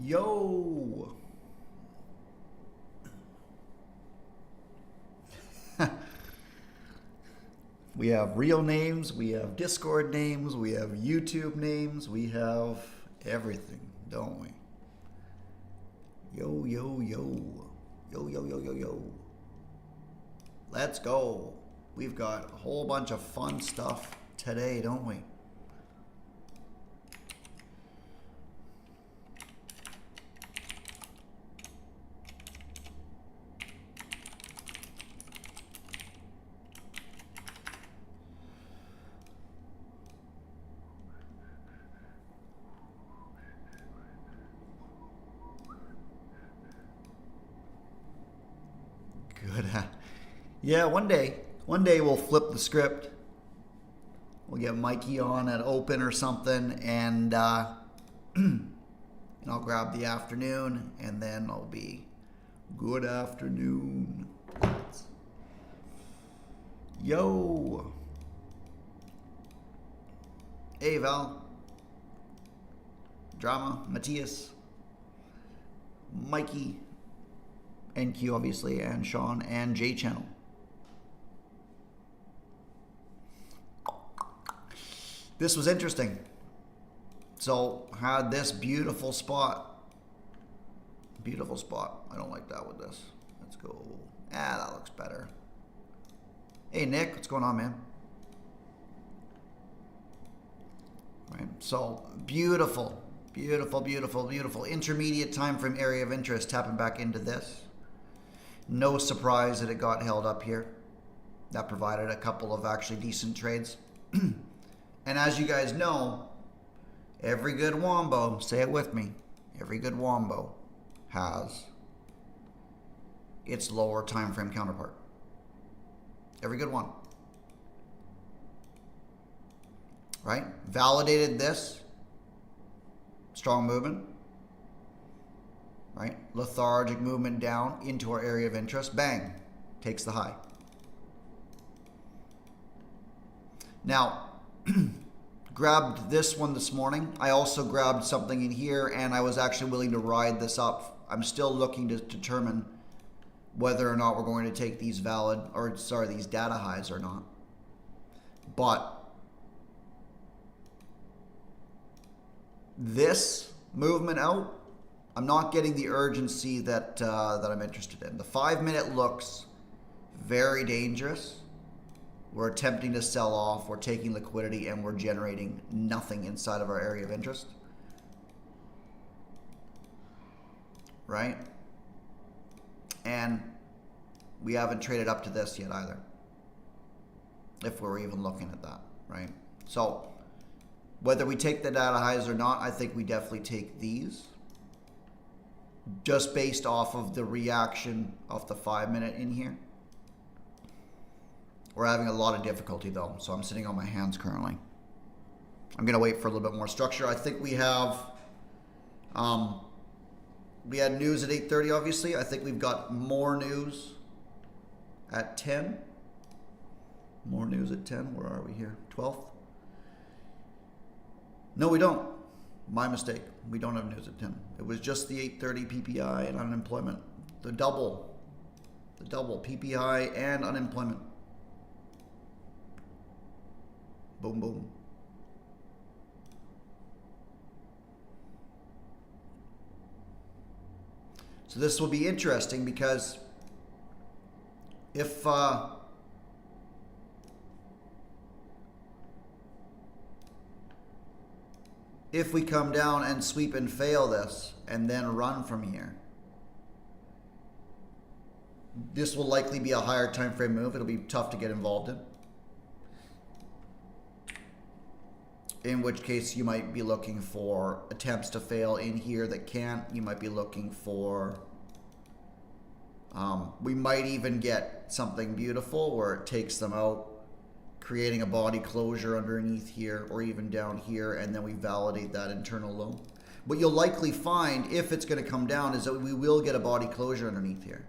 Yo! We have real names, we have Discord names, we have YouTube names, we have everything, don't we? Yo, yo, yo. Yo, yo, yo, yo, yo. Let's go. We've got a whole bunch of fun stuff today, don't we? Good. Yeah, one day we'll flip the script. We'll get Mikey on at open or something, and and I'll grab the afternoon, and then I'll be good afternoon. Yo. Hey, Val. Drama, Matthias, Mikey, NQ obviously, and Sean, and J Channel. This was interesting. So had this beautiful spot. Beautiful spot. I don't like that with this. Let's go. That looks better. Hey Nick, what's going on, man? Right. So beautiful, beautiful, beautiful, beautiful. Intermediate time frame area of interest, tapping back into this. No surprise that it got held up here. That provided a couple of actually decent trades. And as you guys know, every good wombo, say it with me, every good wombo has its lower time frame counterpart. Every good one. Right? Validated this. Strong movement. Right? Lethargic movement down into our area of interest. Bang. Takes the high. Now, grabbed this one this morning. I also grabbed something in here, and I was actually willing to ride this up. I'm still looking to determine whether or not we're going to take these these data highs or not. But this movement out, I'm not getting the urgency that I'm interested in. The 5 minute looks very dangerous. We're attempting to sell off, we're taking liquidity, and we're generating nothing inside of our area of interest. Right? And we haven't traded up to this yet either. If we're even looking at that, right? So, whether we take the data highs or not, I think we definitely take these. Just based off of the reaction of the 5 minute in here. We're having a lot of difficulty though, so I'm sitting on my hands currently. I'm gonna wait for a little bit more structure. I think we have, we had news at 8:30 obviously. I think we've got more news at 10. More news at 10, where are we here? 12th? No, we don't. My mistake, we don't have news at 10. It was just the 8:30 PPI and unemployment. The double PPI and unemployment. Boom, boom. So this will be interesting because if we come down and sweep and fail this and then run from here, this will likely be a higher time frame move. It'll be tough to get involved in which case you might be looking for attempts to fail in here that can't. You might be looking for, we might even get something beautiful where it takes them out, creating a body closure underneath here or even down here, and then we validate that internal low. What you'll likely find, if it's going to come down, is that we will get a body closure underneath here.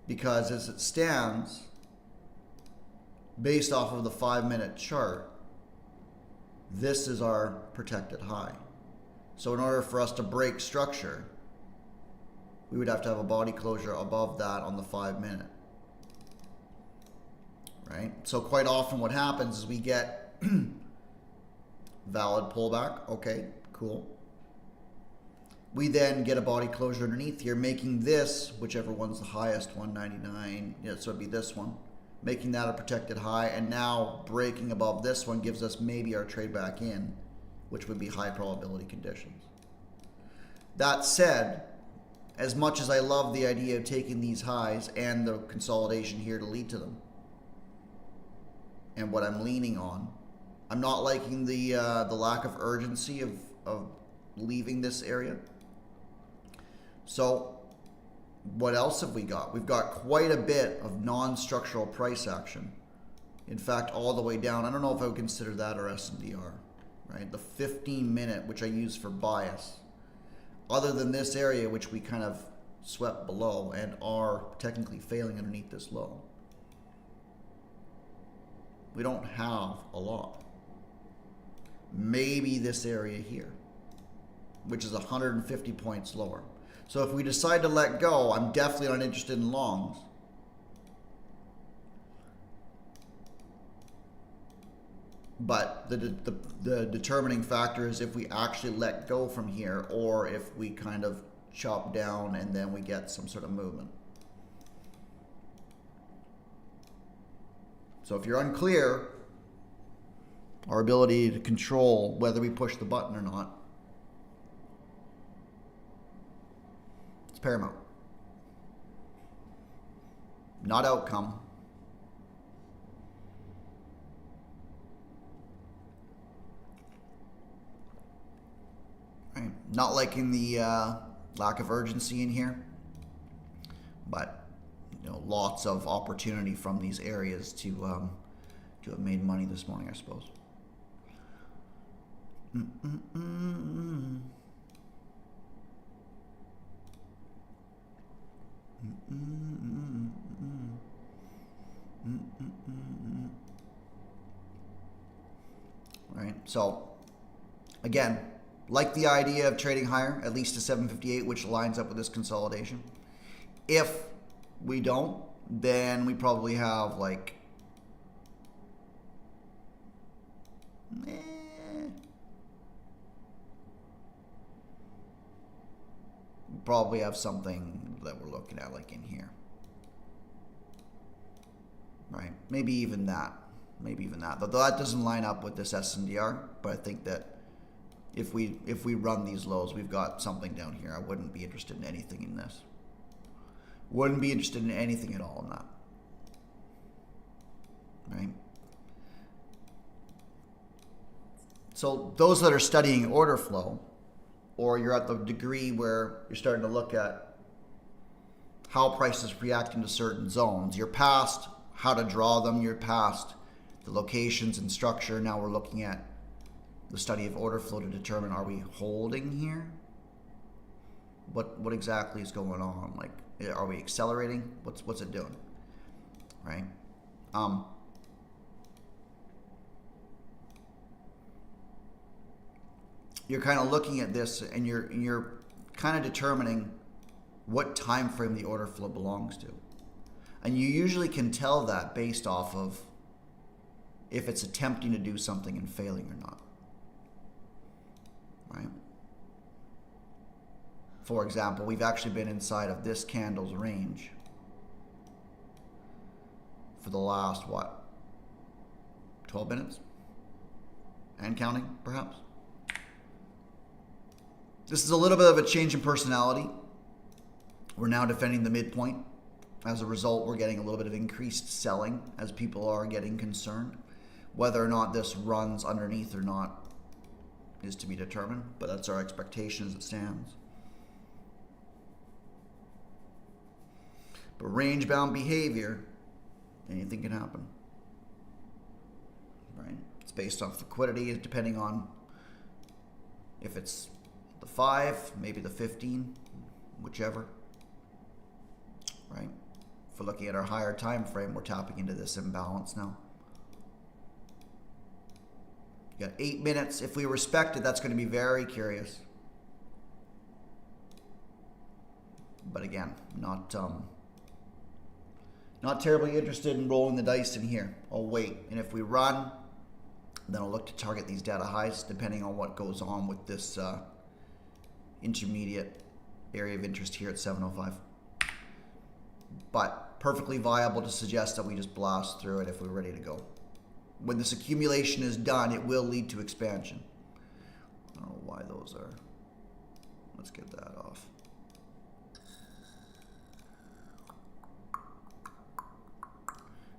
Because as it stands, based off of the 5 minute chart, this is our protected high. So in order for us to break structure, we would have to have a body closure above that on the 5 minute. Right? So quite often what happens is we get valid pullback. Okay, cool. We then get a body closure underneath here, making this, whichever one's the highest, 199, yeah, so it'd be this one, making that a protected high, and now breaking above this one gives us maybe our trade back in, which would be high probability conditions. That said, as much as I love the idea of taking these highs and the consolidation here to lead to them, and what I'm leaning on, I'm not liking the lack of urgency of leaving this area. So what else have we got? We've got quite a bit of non-structural price action. In fact, all the way down. I don't know if I would consider that our SNDR, right? The 15 minute, which I use for bias. Other than this area, which we kind of swept below and are technically failing underneath this low, we don't have a lot. Maybe this area here, which is 150 points lower. So if we decide to let go, I'm definitely not interested in longs. But the determining factor is if we actually let go from here, or if we kind of chop down and then we get some sort of movement. So if you're unclear, our ability to control whether we push the button or not, it's paramount. Not outcome. Right. Not liking the lack of urgency in here, but you know, lots of opportunity from these areas to have made money this morning, I suppose. Right. So again, like the idea of trading higher, at least to 758, which lines up with this consolidation. If we don't, then we probably have like probably have something that we're looking at like in here, right? Maybe even that, though that doesn't line up with this SNDR, but I think that if we run these lows, we've got something down here. I wouldn't be interested in anything in this. Wouldn't be interested in anything at all in that, right? So those that are studying order flow, or you're at the degree where you're starting to look at how prices reacting to certain zones, you're past how to draw them, you're past the locations and structure. Now we're looking at the study of order flow to determine, are we holding here? What exactly is going on? Like, are we accelerating? What's it doing? Right? You're kind of looking at this and you're kind of determining what time frame the order flow belongs to. And you usually can tell that based off of if it's attempting to do something and failing or not. Right? For example, we've actually been inside of this candle's range for the last, 12 minutes? And counting, perhaps? This is a little bit of a change in personality. We're now defending the midpoint. As a result, we're getting a little bit of increased selling as people are getting concerned. Whether or not this runs underneath or not is to be determined, but that's our expectation as it stands. But range-bound behavior, anything can happen. Right? It's based on liquidity, depending on if it's the 5, maybe the 15, whichever. Right? If we're looking at our higher time frame, we're tapping into this imbalance now. You got 8 minutes. If we respect it, that's going to be very curious. But again, not terribly interested in rolling the dice in here. I'll wait. And if we run, then I'll look to target these data highs depending on what goes on with this intermediate area of interest here at 705. But perfectly viable to suggest that we just blast through it if we're ready to go. When this accumulation is done, it will lead to expansion. I don't know why those are. Let's get that off.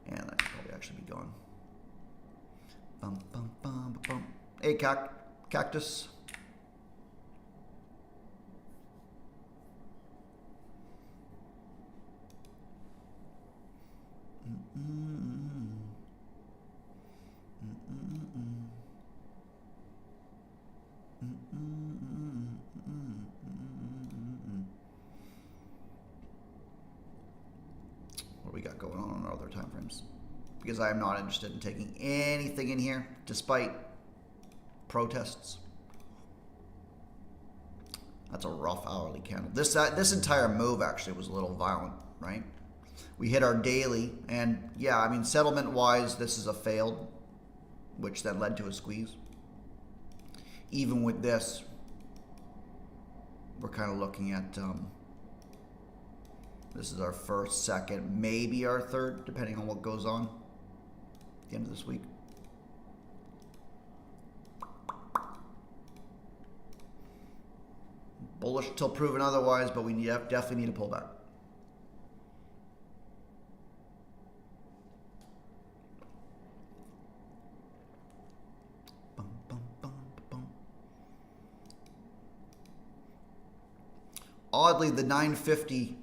And that should probably actually be gone. Bum, bum, bum, bum. Hey, cactus. What do we got going on our other time frames? Because I am not interested in taking anything in here, despite protests. That's a rough hourly candle. This entire move actually was a little violent, right? We hit our daily, and yeah, I mean, settlement-wise, this is a failed, which then led to a squeeze. Even with this, we're kind of looking at, this is our first, second, maybe our third, depending on what goes on at the end of this week. Bullish till proven otherwise, but we definitely need a pullback. Oddly, the 950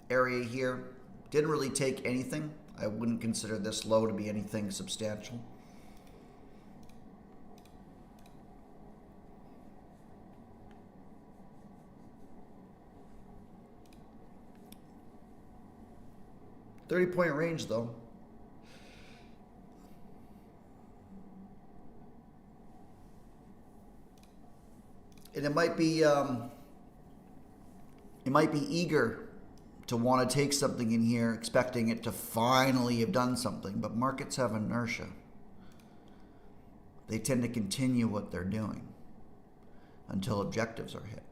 area here didn't really take anything. I wouldn't consider this low to be anything substantial. .30-point range, though. And it might be eager to want to take something in here, expecting it to finally have done something, but markets have inertia. They tend to continue what they're doing until objectives are hit.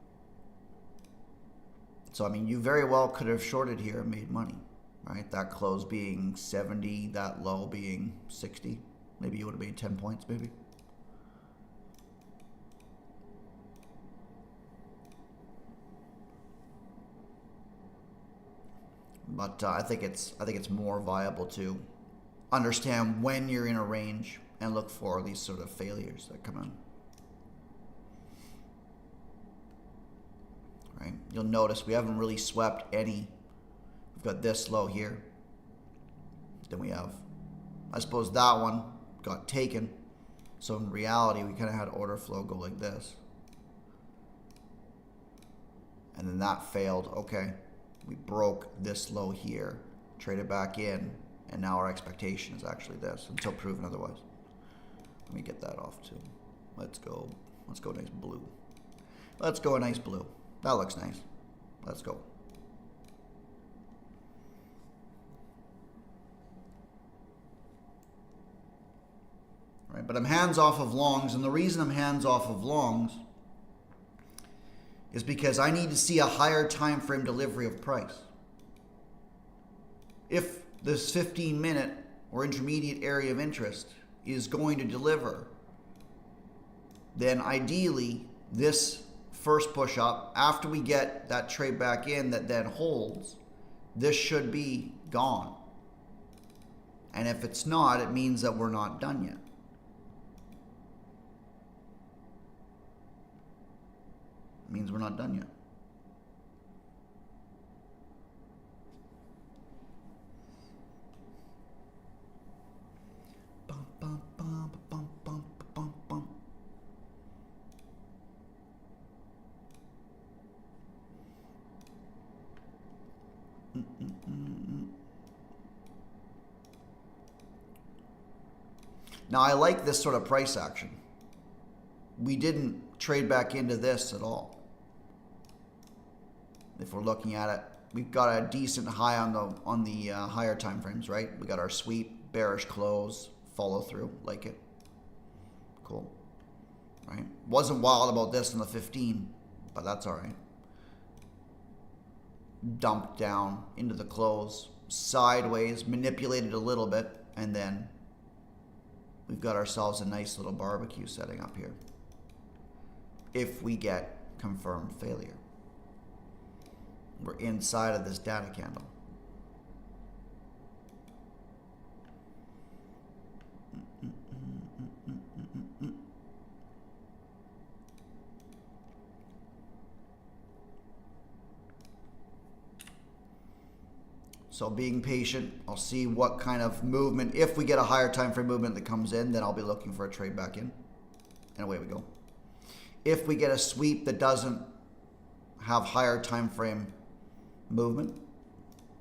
So, I mean, you very well could have shorted here and made money, right? That close being 70, that low being 60. Maybe you would have made 10 points, maybe. But I think it's more viable to understand when you're in a range and look for these sort of failures that come in. Right? You'll notice we haven't really swept any. We've got this low here. Then we have, I suppose that one got taken. So in reality, we kind of had order flow go like this. And then that failed. Okay. We broke this low here, traded back in, and now our expectation is actually this until proven otherwise. Let me get that off too. Let's go nice blue. Let's go a nice blue. That looks nice. Let's go. All right, but I'm hands off of longs, and the reason I'm hands off of longs is because I need to see a higher time frame delivery of price. If this 15-minute or intermediate area of interest is going to deliver, then ideally this first push up, after we get that trade back in that then holds, this should be gone. And if it's not, it means that we're not done yet. Means we're not done yet. Bum, bum, bum, bum, bum, bum, bum. Now I like this sort of price action. We didn't trade back into this at all. if we're looking at it. We've got a decent high on the higher time frames, right? We got our sweep, bearish close, follow through, like it. Cool. Right? Wasn't wild about this in the 15, but that's all right. Dumped down into the close, sideways, manipulated a little bit, and then we've got ourselves a nice little barbecue setting up here. If we get confirmed failure. We're inside of this data candle. So being patient, I'll see what kind of movement. If we get a higher time frame movement that comes in, then I'll be looking for a trade back in. And away we go. If we get a sweep that doesn't have higher time frame movement,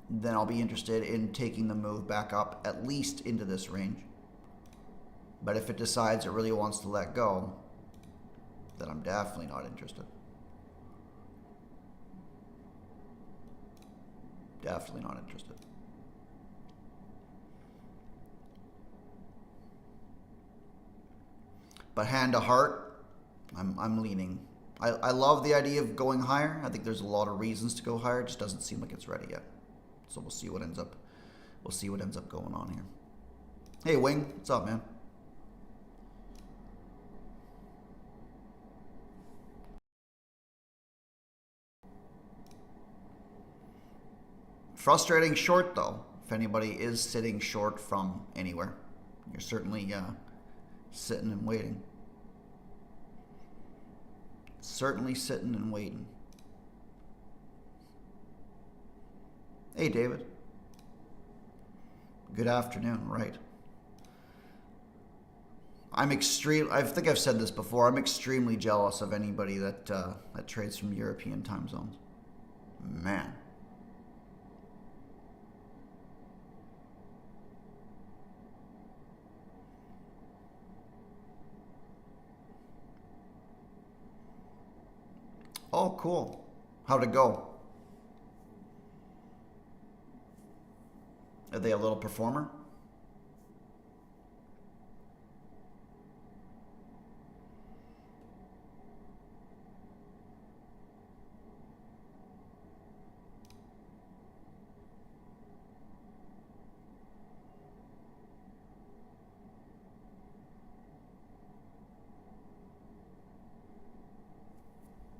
then I'll be interested in taking the move back up at least into this range. But if it decides it really wants to let go, then I'm definitely not interested. Definitely not interested. But hand to heart, I'm leaning. I love the idea of going higher. I think there's a lot of reasons to go higher. It just doesn't seem like it's ready yet. So we'll see what ends up going on here. Hey Wing, what's up, man? Frustrating short though. If anybody is sitting short from anywhere, you're certainly sitting and waiting. Certainly sitting and waiting. Hey David. Good afternoon, right. I think I've said this before, I'm extremely jealous of anybody that trades from European time zones. Man. Oh, cool. How'd it go? Are they a little performer?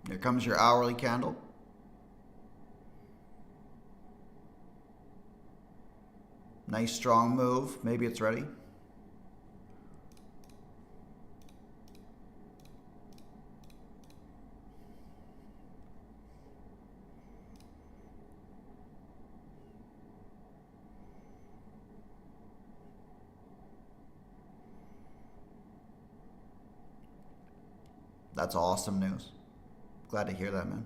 Here comes your hourly candle. Nice strong move. Maybe it's ready. That's awesome news. Glad to hear that, man.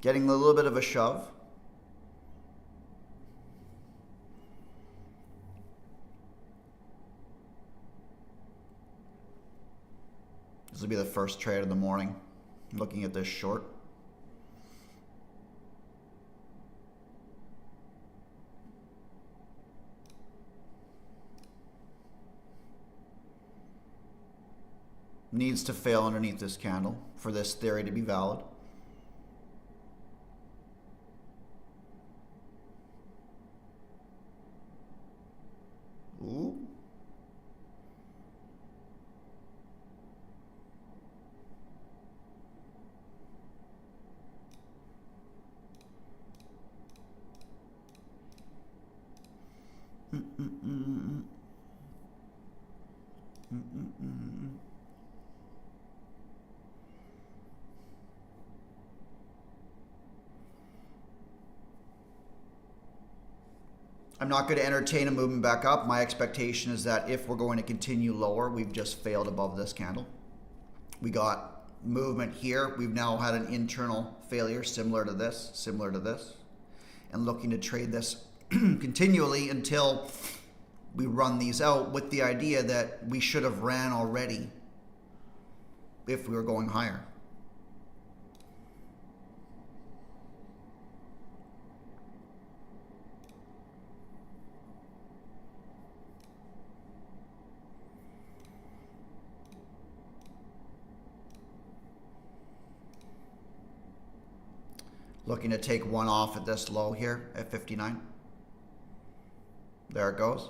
Getting a little bit of a shove. This will be the first trade of the morning. Looking at this short. Needs to fail underneath this candle for this theory to be valid. Ooh. I'm not going to entertain a movement back up. My expectation is that if we're going to continue lower, we've just failed above this candle. We got movement here. We've now had an internal failure similar to this. and looking to trade this continually until we run these out, with the idea that we should have ran already if we were going higher. Looking to take one off at this low here at 59. There it goes.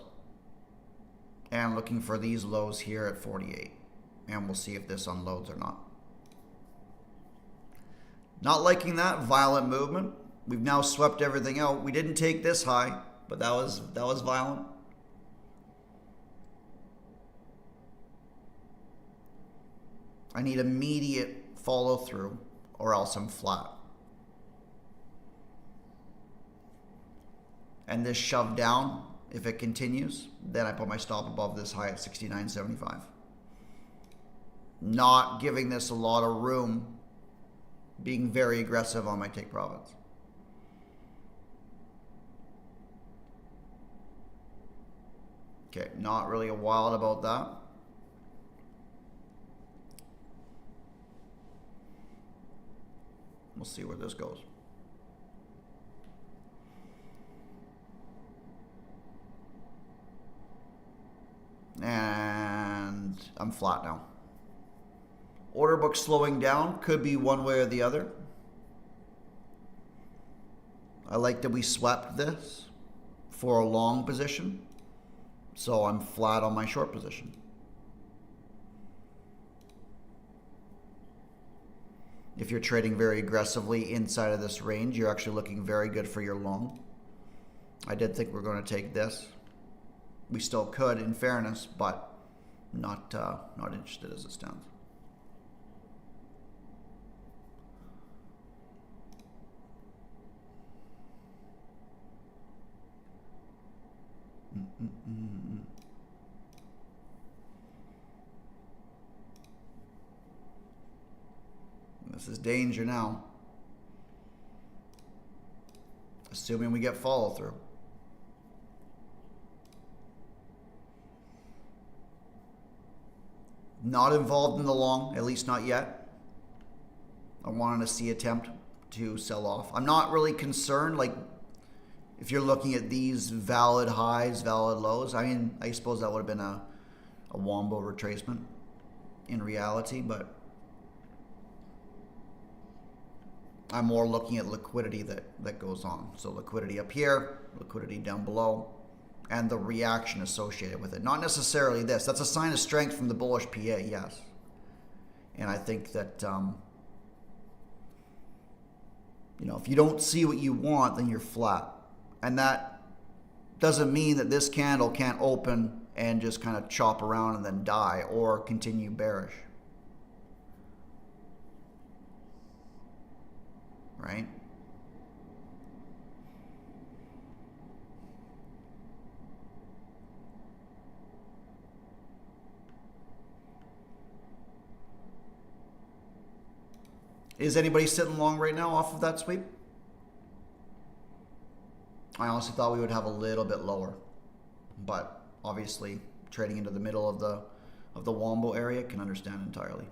And looking for these lows here at 48. And we'll see if this unloads or not. Not liking that violent movement. We've now swept everything out. We didn't take this high, but that was violent. I need immediate follow through or else I'm flat. And this shove down, if it continues, then I put my stop above this high at 69.75. Not giving this a lot of room, being very aggressive on my take profits. Okay, not really wild about that. We'll see where this goes. And I'm flat now. Order book slowing down, could be one way or the other. I like that we swept this for a long position, so I'm flat on my short position. If you're trading very aggressively inside of this range, you're actually looking very good for your long. I did think we're going to take this. We still could, in fairness, but not interested as it stands. This is danger now. Assuming we get follow through. Not involved in the long, at least not yet. I wanted to see attempt to sell off. I'm not really concerned, like, if you're looking at these valid highs, valid lows. I mean, I suppose that would have been a Wombo retracement in reality, but I'm more looking at liquidity that goes on. So liquidity up here, liquidity down below, and the reaction associated with it. Not necessarily this. That's a sign of strength from the bullish PA, yes. And I think that, if you don't see what you want, then you're flat. And that doesn't mean that this candle can't open and just kind of chop around and then die or continue bearish. Right? Is anybody sitting long right now off of that sweep? I honestly thought we would have a little bit lower, but obviously trading into the middle of the Wombo area, can understand entirely.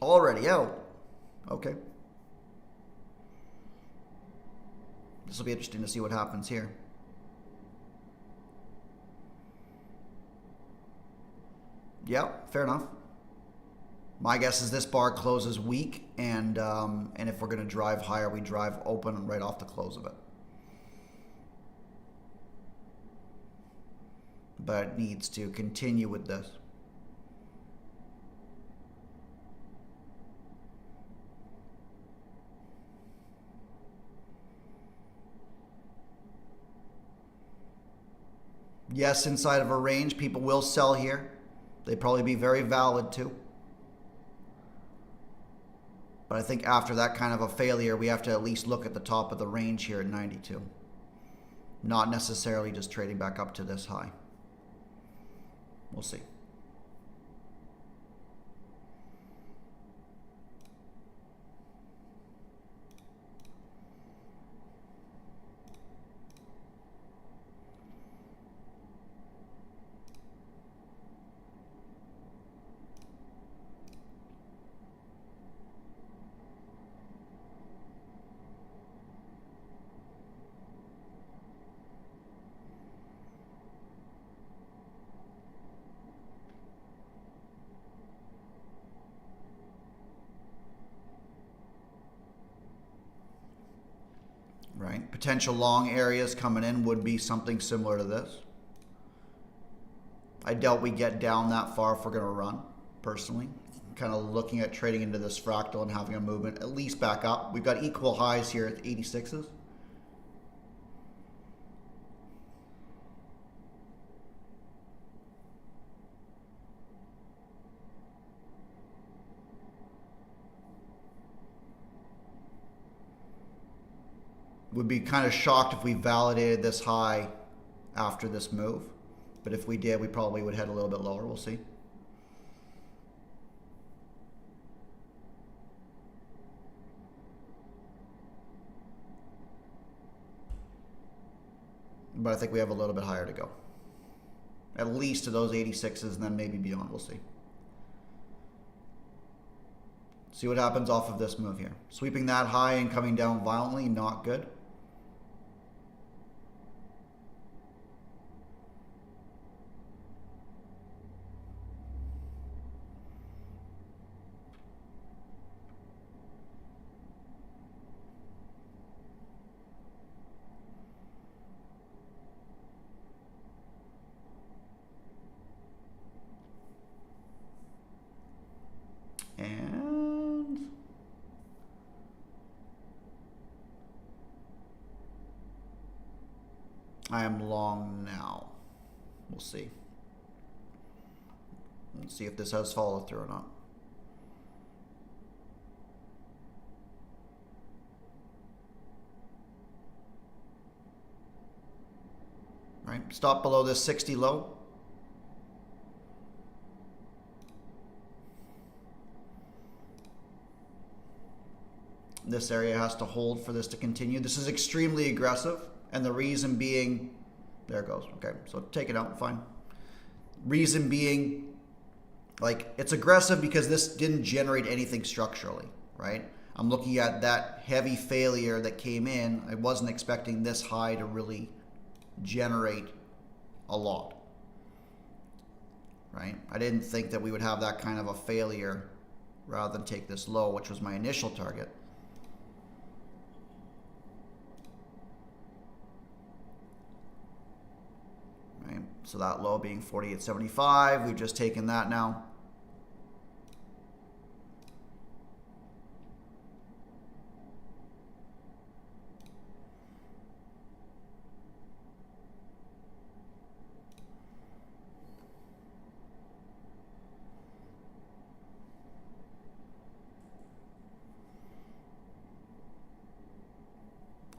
Already out. Okay. This will be interesting to see what happens here. Yeah, fair enough. My guess is this bar closes weak, and if we're going to drive higher, we drive open right off the close of it. But it needs to continue with this. Yes, inside of a range, people will sell here. They'd probably be very valid too. But I think after that kind of a failure, we have to at least look at the top of the range here at 92. Not necessarily just trading back up to this high. We'll see. potential long areas coming in would be something similar to this. I doubt we get down that far if we're going to run, personally. Kind of looking at trading into this fractal and having a movement at least back up. We've got equal highs here at 86s. Would be kind of shocked if we validated this high after this move. But if we did, we probably would head a little bit lower. We'll see. But I think we have a little bit higher to go. At least to those 86s and then maybe beyond. We'll see. See what happens off of this move here. Sweeping that high and coming down violently, not good. And I am long now. We'll see. Let's see if this has follow through or not. Right, stop below this 60 low. This area has to hold for this to continue. This is extremely aggressive, and the reason being, there it goes. Okay, so take it out, fine. Reason being, like, it's aggressive because this didn't generate anything structurally, right? I'm looking at that heavy failure that came in. I wasn't expecting this high to really generate a lot, right? I didn't think that we would have that kind of a failure rather than take this low, which was my initial target. Right? So that low being 48.75, we've just taken that now.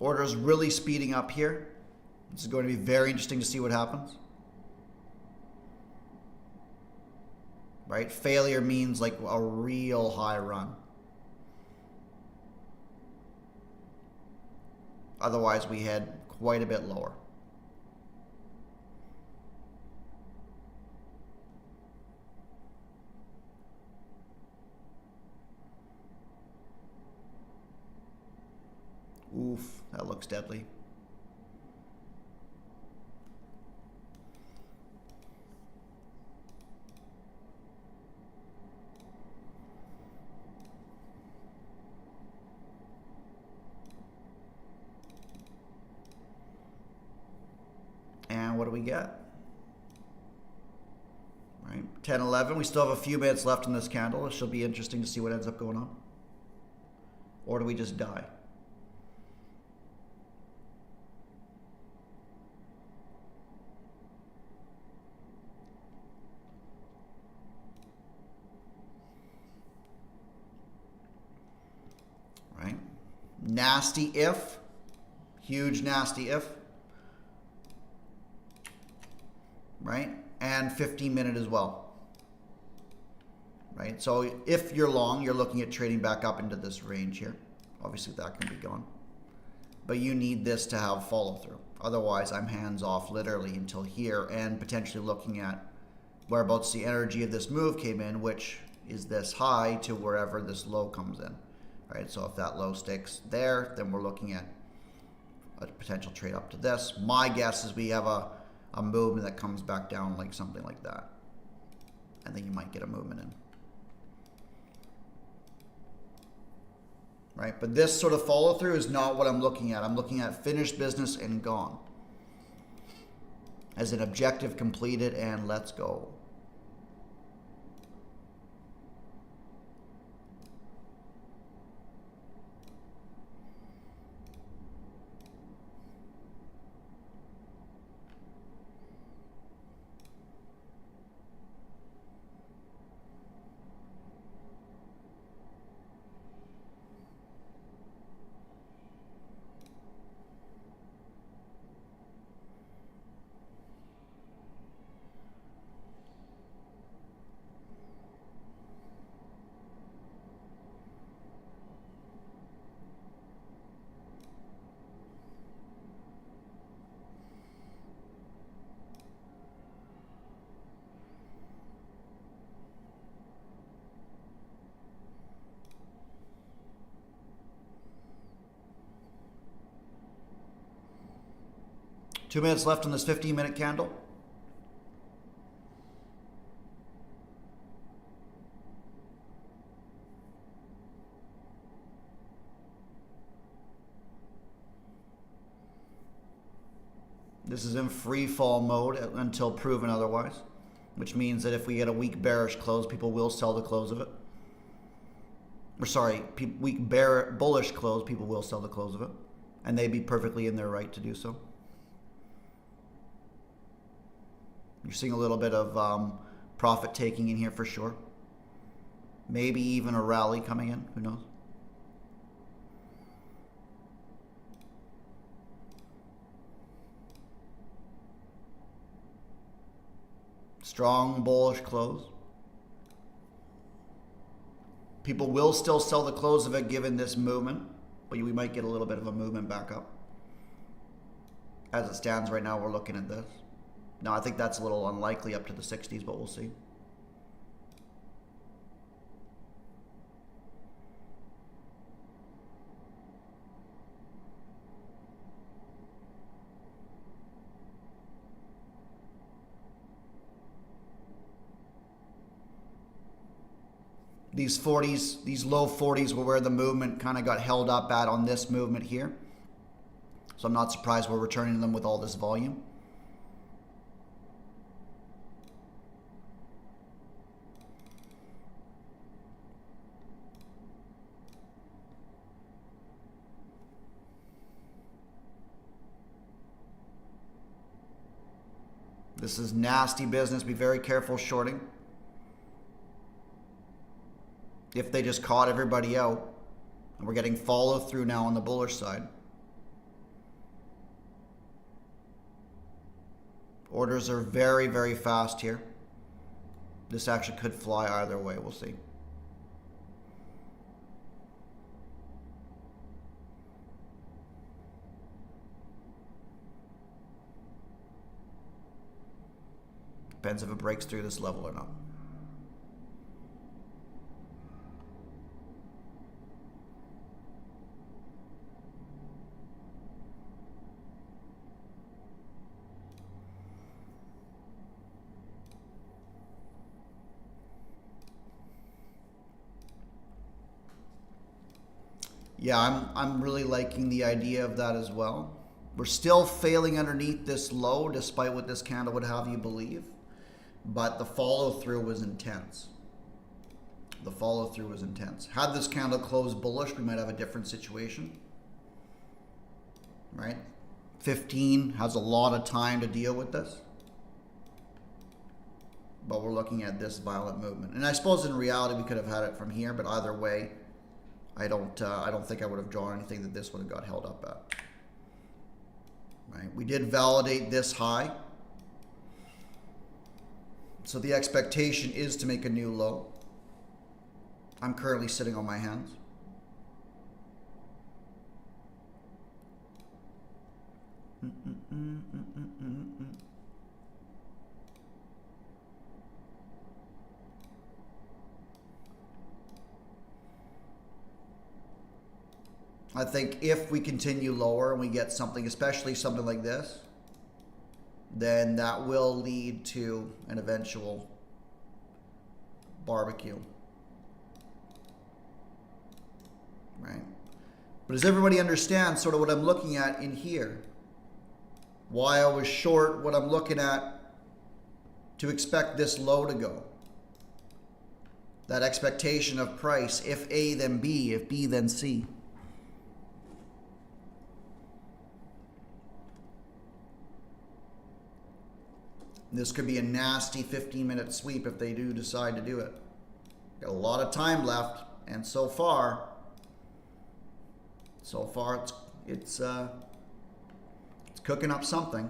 Order's really speeding up here. This is going to be very interesting to see what happens. Right? Failure means like a real high run. Otherwise, we head quite a bit lower. Oof, that looks deadly. And what do we get? Right, 10-11. We still have a few minutes left in this candle. It should be interesting to see what ends up going on. Or do we just die? Right? Nasty if. Huge nasty if. Right? And 15-minute as well. Right? So if you're long, you're looking at trading back up into this range here. Obviously that can be gone. But you need this to have follow through. Otherwise, I'm hands off literally until here and potentially looking at whereabouts the energy of this move came in, which is this high to wherever this low comes in. Right? So if that low sticks there, then we're looking at a potential trade up to this. My guess is we have a movement that comes back down like something like that. I think you might get a movement in. right? But this sort of follow through is not what I'm looking at. I'm looking at finished business and gone. As an objective completed and let's go. Two minutes left on this 15-minute candle. This is in free fall mode until proven otherwise, which means that if we get a weak bearish close, people will sell the close of it. Or sorry, weak bullish close, people will sell the close of it, and they'd be perfectly in their right to do so. You're seeing a little bit of profit taking in here for sure. Maybe even a rally coming in, who knows? Strong bullish close. People will still sell the close of it given this movement, but we might get a little bit of a movement back up. As it stands right now, we're looking at this. Now, I think that's a little unlikely up to the 60s, but we'll see. These 40s, these low 40s were where the movement kind of got held up at on this movement here. So I'm not surprised we're returning them with all this volume. This is nasty business. Be very careful shorting. If they just caught everybody out, and we're getting follow through now on the bullish side. Orders are very, very fast here. This actually could fly either way. We'll see. Depends if it breaks through this level or not. Yeah, I'm really liking the idea of that as well. We're still failing underneath this low, despite what this candle would have you believe. But the follow through was intense. The follow through was intense. Had this candle close bullish, we might have a different situation. Right? 15 has a lot of time to deal with this. But we're looking at this violent movement. And I suppose in reality we could have had it from here, but either way, I don't think I would have drawn anything that this would have got held up at. Right? We did validate this high. So the expectation is to make a new low. I'm currently sitting on my hands. I think if we continue lower and we get something, especially something like this, then that will lead to an eventual barbecue. Right? But does everybody understand sort of what I'm looking at in here? Why I was short what I'm looking at to expect this low to go. That expectation of price, if A then B, if B then C. This could be a nasty 15-minute sweep if they do decide to do it. Got a lot of time left, and so far it's cooking up something.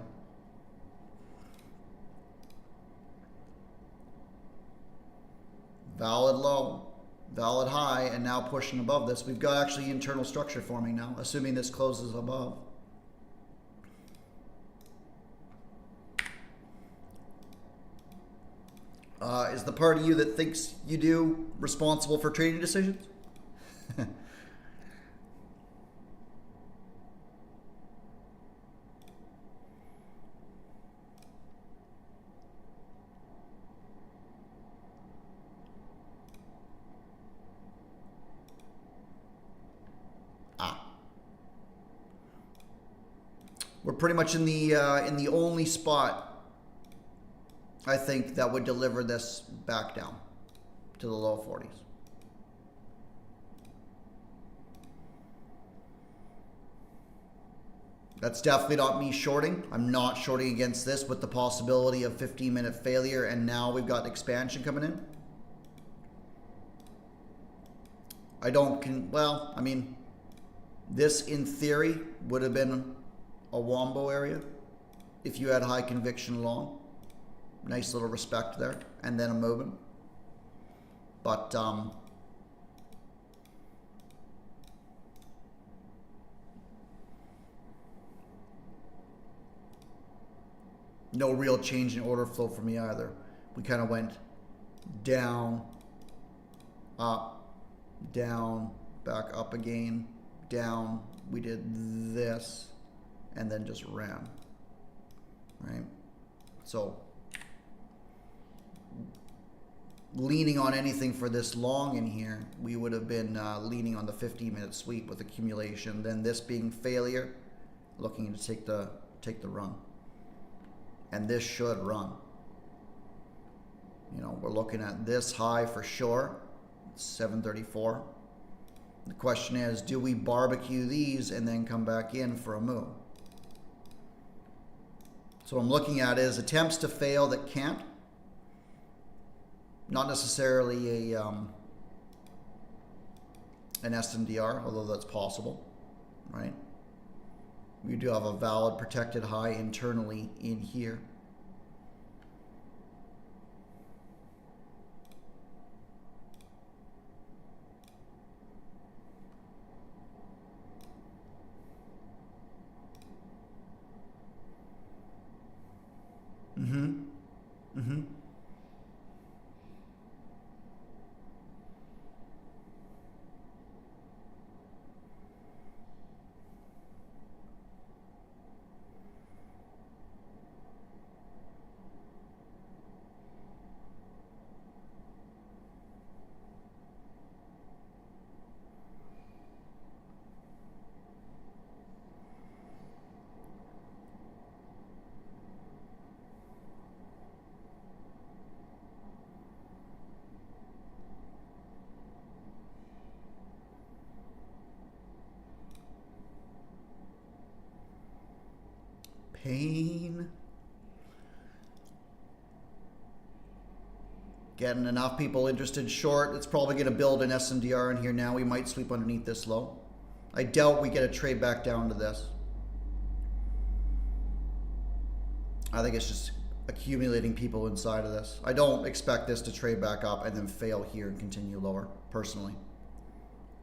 Valid low, valid high, and now pushing above this. We've got actually internal structure forming now, assuming this closes above. Is the part of you that thinks you do responsible for trading decisions? We're pretty much in the only spot I think that would deliver this back down to the low 40s. That's definitely not me shorting. I'm not shorting against this with the possibility of 15-minute failure, and now we've got expansion coming in. Well, I mean, this in theory would have been a wombo area if you had high conviction long. Nice little respect there, and then a movement. But no real change in order flow for me either. We kind of went down, up, down, back up again, down. We did this, and then just ran, right? So leaning on anything for this long in here, we would have been leaning on the 15-minute sweep with accumulation. Then this being failure, looking to take the run, and this should run. You know, we're looking at this high for sure, 734. The question is, do we barbecue these and then come back in for a move? So what I'm looking at is attempts to fail that can't. Not necessarily an SNDR, although that's possible, right? We do have a valid protected high internally in here. Pain. Getting enough people interested short. It's probably going to build an SNDR in here now. We might sweep underneath this low. I doubt we get a trade back down to this. I think it's just accumulating people inside of this. I don't expect this to trade back up and then fail here and continue lower, personally.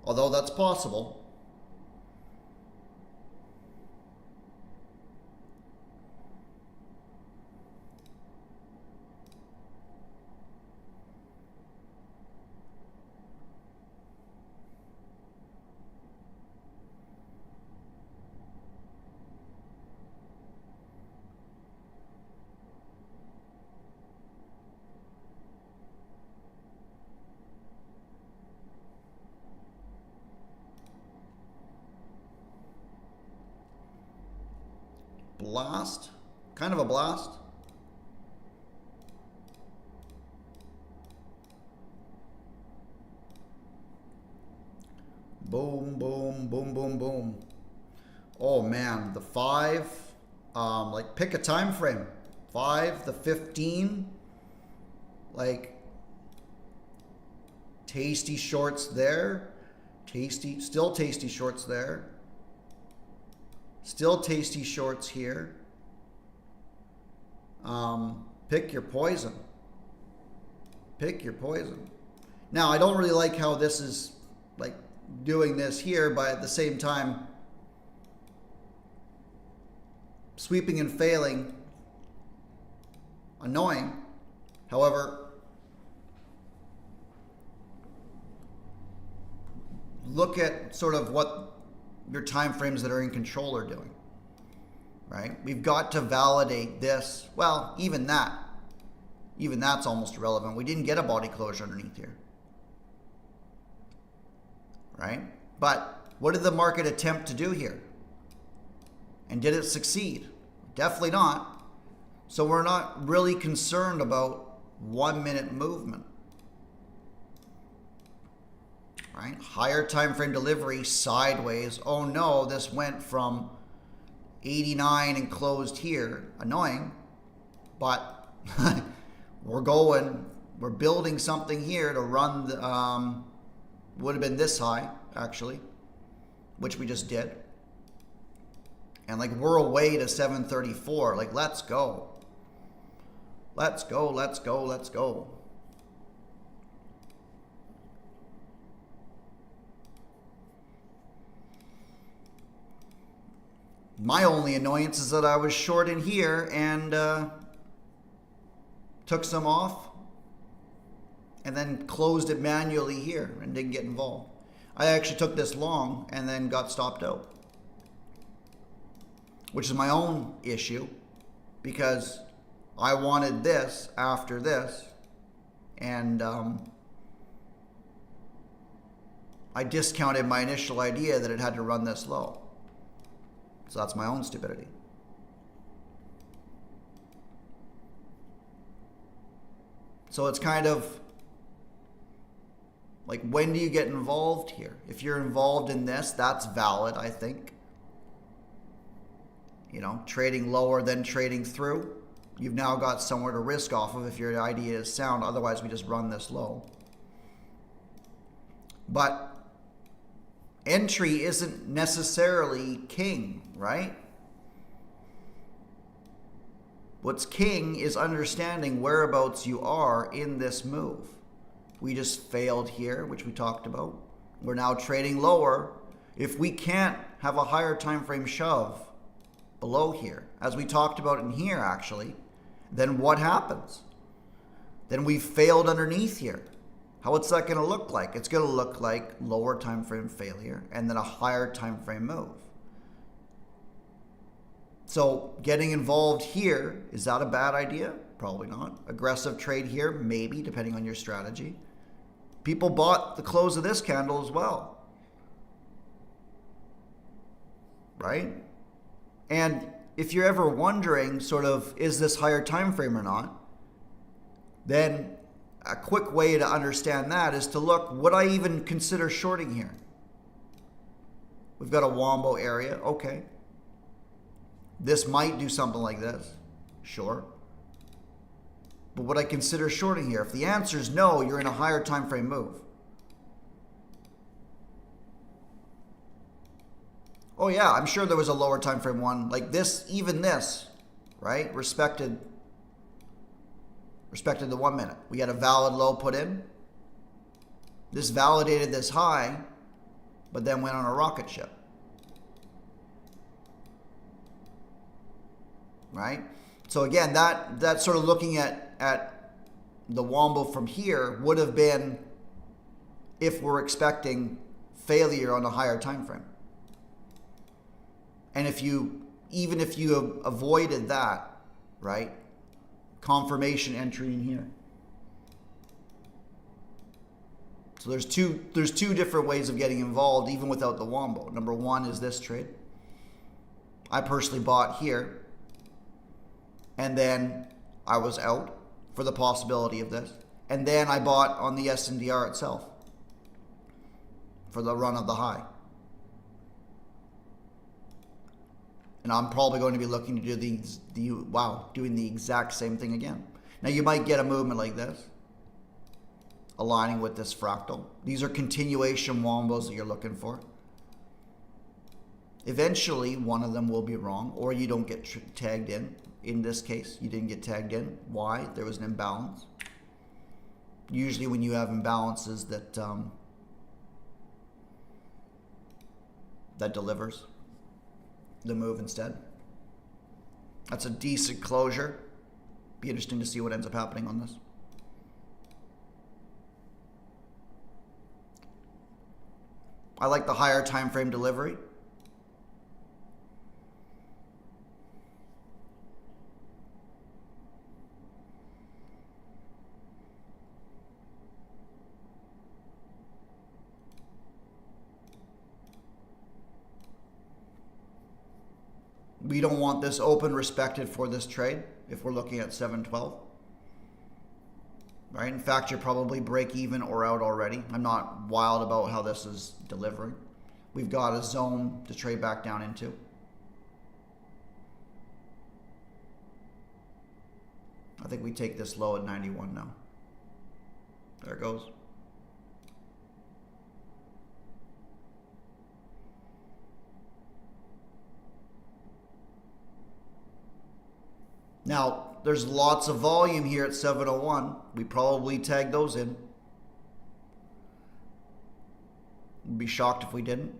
Although that's possible. blast. Kind of a blast. Boom, boom, boom, boom, boom. Oh man, the 5, like pick a time frame. 5, the 15, like tasty shorts there. Still tasty shorts there. Still tasty shorts here. Pick your poison. Pick your poison. Now, I don't really like how this is like doing this here, but at the same time, sweeping and failing, annoying. However, look at sort of what your time frames that are in control are doing, right? We've got to validate this. Well, even that's almost irrelevant. We didn't get a body closure underneath here, right? But what did the market attempt to do here? And did it succeed? Definitely not. So we're not really concerned about 1 minute movement, right? Higher time frame delivery sideways. Oh no, this went from 89 and closed here. Annoying, but we're building something here to run the, would have been this high actually, which we just did. And like we're away to 734. Like let's go. Let's go, let's go, let's go. My only annoyance is that I was short in here and took some off and then closed it manually here and didn't get involved. I actually took this long and then got stopped out, which is my own issue because I wanted this after this, and I discounted my initial idea that it had to run this low. So that's my own stupidity. So it's kind of like, when do you get involved here? If you're involved in this, that's valid, I think. You know, trading lower than trading through. You've now got somewhere to risk off of if your idea is sound. Otherwise, we just run this low. But entry isn't necessarily king, right? What's king is understanding whereabouts you are in this move. We just failed here, which we talked about. We're now trading lower. If we can't have a higher time frame shove below here, as we talked about in here actually, then what happens? Then we failed underneath here. What's that going to look like? It's going to look like lower time frame failure and then a higher time frame move. So getting involved here, is that a bad idea? Probably not. Aggressive trade here, maybe, depending on your strategy. People bought the close of this candle as well, right? And if you're ever wondering sort of, is this higher time frame or not, then a quick way to understand that is to look, would I even consider shorting here? We've got a wombo area, okay. This might do something like this, sure. But would I consider shorting here? If the answer is no, you're in a higher time frame move. Oh yeah, I'm sure there was a lower time frame one, like this, even this, right? Respected the 1 minute. We had a valid low put in. This validated this high, but then went on a rocket ship. Right? So again, that sort of looking at the wombo from here would have been if we're expecting failure on a higher time frame. And even if you avoided that, right? Confirmation entry in here. So there's two different ways of getting involved even without the wombo. Number one is this trade. I personally bought here And then I was out for the possibility of this. And then I bought on the SNDR itself for the run of the high. And I'm probably going to be looking to do doing the exact same thing again. Now you might get a movement like this, aligning with this fractal. These are continuation wombos that you're looking for. Eventually, one of them will be wrong, or you don't get tagged in. In this case, you didn't get tagged in. Why? There was an imbalance. Usually when you have imbalances that that delivers the move instead. That's a decent closure. Be interesting to see what ends up happening on this. I like the higher time frame delivery. We don't want this open respected for this trade if we're looking at 712. Right? In fact, you're probably break even or out already. I'm not wild about how this is delivering. We've got a zone to trade back down into. I think we take this low at 91 now. There it goes. Now, there's lots of volume here at 701. We probably tag those in. I'd be shocked if we didn't.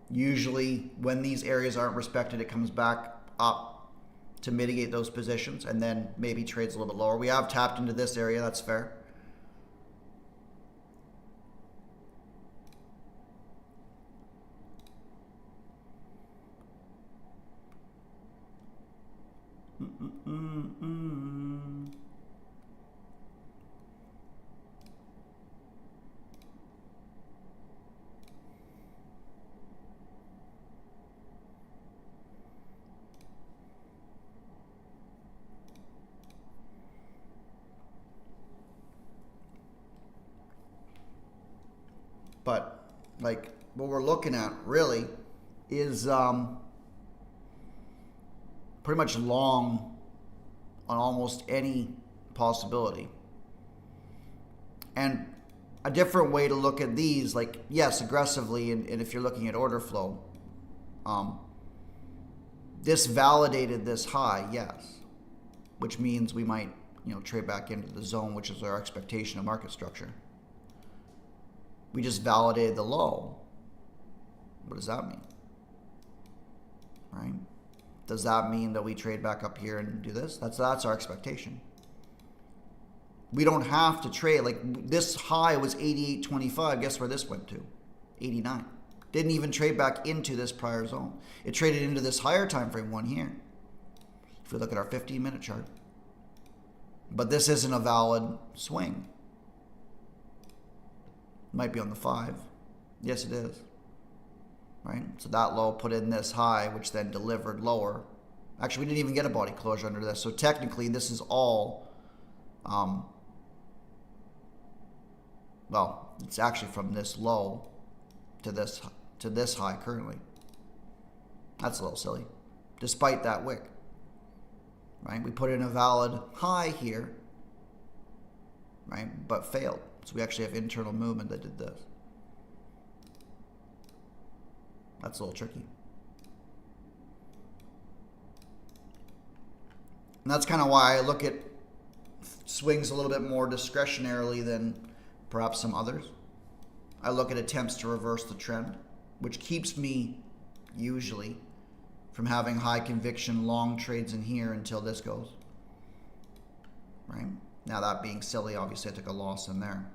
Usually, when these areas aren't respected, it comes back up to mitigate those positions and then maybe trades a little bit lower. We have tapped into this area, that's fair. But like what we're looking at really is pretty much long on almost any possibility. And a different way to look at these, like, yes, aggressively, and if you're looking at order flow, this validated this high, yes, which means we might, trade back into the zone, which is our expectation of market structure. We just validated the low. What does that mean? Right? Does that mean that we trade back up here and do this? That's our expectation. We don't have to trade. Like, this high was 88.25. Guess where this went to? 89. Didn't even trade back into this prior zone. It traded into this higher time frame one here. If we look at our 15-minute chart. But this isn't a valid swing. Might be on the 5. Yes, it is. Right? So that low put in this high, which then delivered lower. Actually, we didn't even get a body closure under this. So technically, this is all, well, it's actually from this low to this high currently. That's a little silly, despite that wick. Right? We put in a valid high here, right? But failed. So we actually have internal movement that did this. That's a little tricky. And that's kind of why I look at swings a little bit more discretionarily than perhaps some others. I look at attempts to reverse the trend, which keeps me usually from having high conviction long trades in here until this goes. Right? Now, that being silly, obviously I took a loss in there.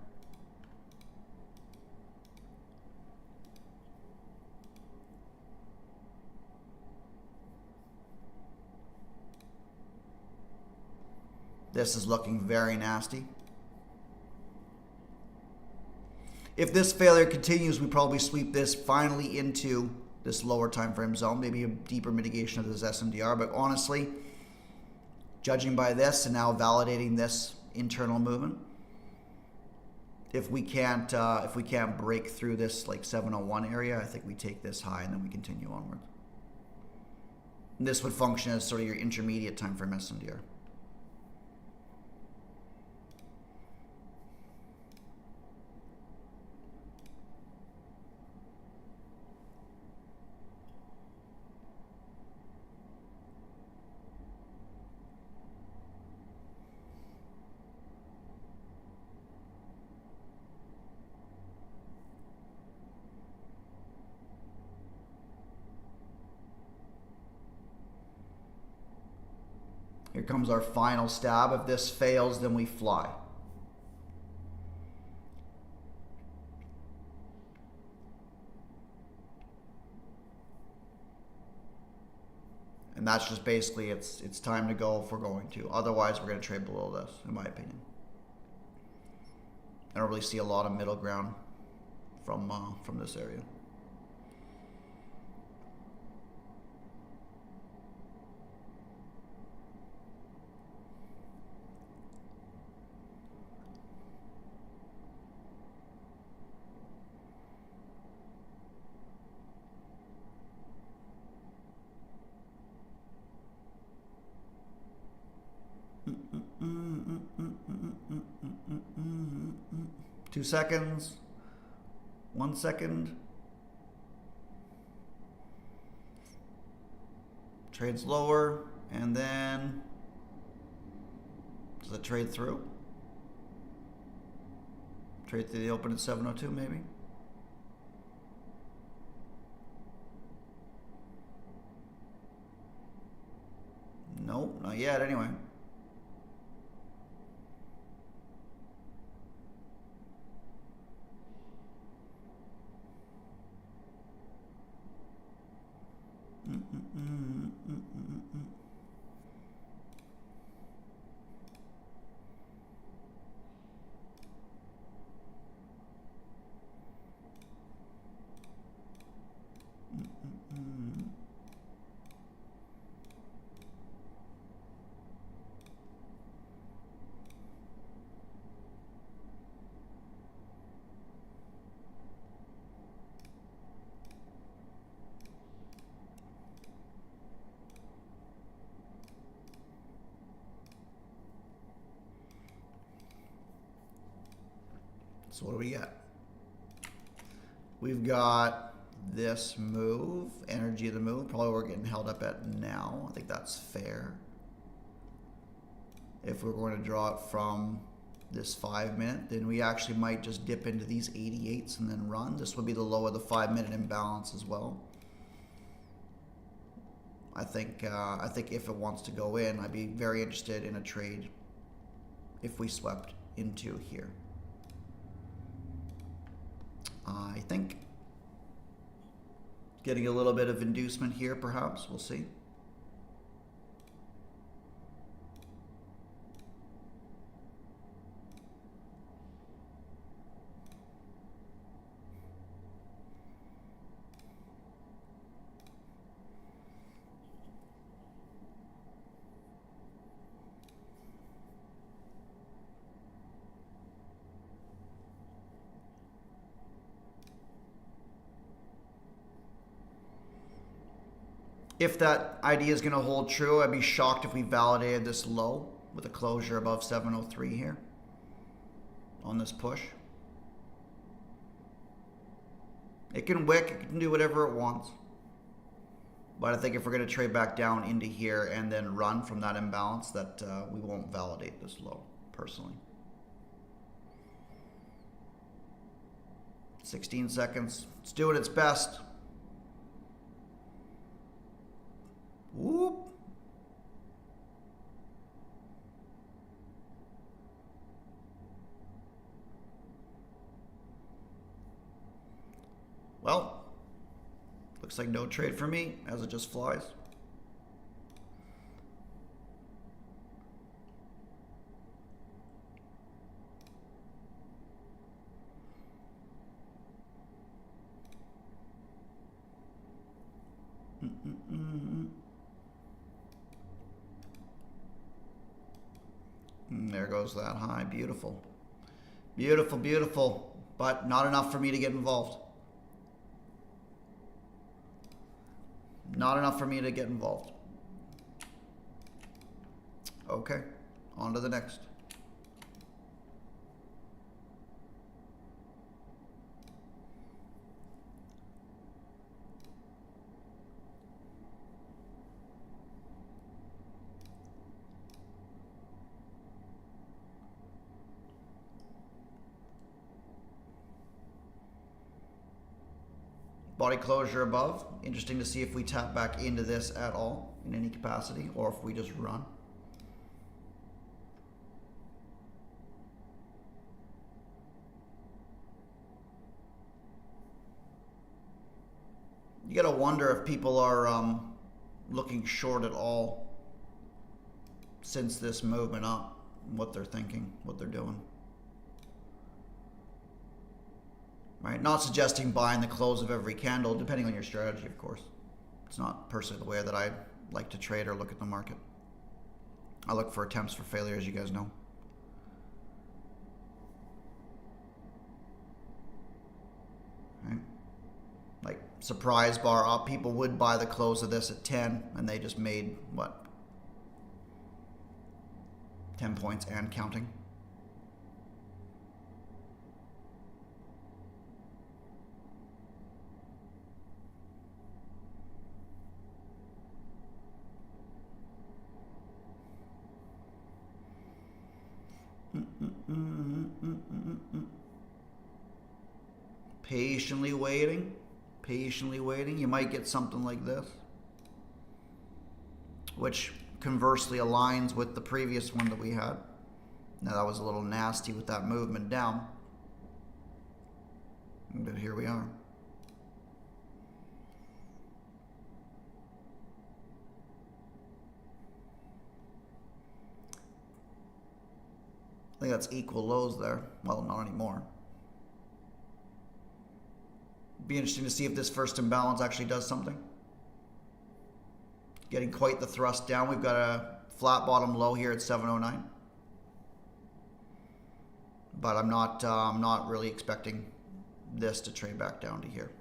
This is looking very nasty. If this failure continues, we probably sweep this finally into this lower time frame zone, maybe a deeper mitigation of this SMDR. But honestly, judging by this and now validating this internal movement, if we can't break through this like 701 area, I think we take this high and then we continue onward. And this would function as sort of your intermediate time frame SMDR. Here comes our final stab. If this fails, then we fly. And that's just basically, it's time to go if we're going to. Otherwise, we're going to trade below this, in my opinion. I don't really see a lot of middle ground from this area. Two seconds. 1 second. Trades lower, and then does it trade through? Trade through the open at 702 maybe? Nope, not yet anyway. So what do we got? We've got this move, energy of the move. Probably we're getting held up at now. I think that's fair. If we're going to draw it from this 5 minute, then we actually might just dip into these 88s and then run. This would be the low of the 5 minute imbalance as well. I think if it wants to go in, I'd be very interested in a trade if we swept into here. I think getting a little bit of inducement here, perhaps. We'll see. If that idea is going to hold true, I'd be shocked if we validated this low with a closure above 703 here on this push. It can wick, it can do whatever it wants. But I think if we're going to trade back down into here and then run from that imbalance, that we won't validate this low, personally. 16 seconds. It's doing its best. Whoop. Well, looks like no trade for me as it just flies. And there goes that high. Beautiful. Beautiful, beautiful. But not enough for me to get involved. Not enough for me to get involved. Okay, on to the next. Body closure above. Interesting to see if we tap back into this at all in any capacity or if we just run. You gotta wonder if people are looking short at all since this movement up, what they're thinking, what they're doing. Right? Not suggesting buying the close of every candle, depending on your strategy, of course. It's not personally the way that I like to trade or look at the market. I look for attempts for failure, as you guys know. Right? Like, surprise bar up, people would buy the close of this at 10, and they just made, what? 10 points and counting. Patiently waiting, patiently waiting. You might get something like this, which conversely aligns with the previous one that we had. Now that was a little nasty with that movement down, but here we are. I think that's equal lows there. Well, not anymore. Be interesting to see if this first imbalance actually does something. Getting quite the thrust down. We've got a flat bottom low here at 709. But I'm not really expecting this to trade back down to here.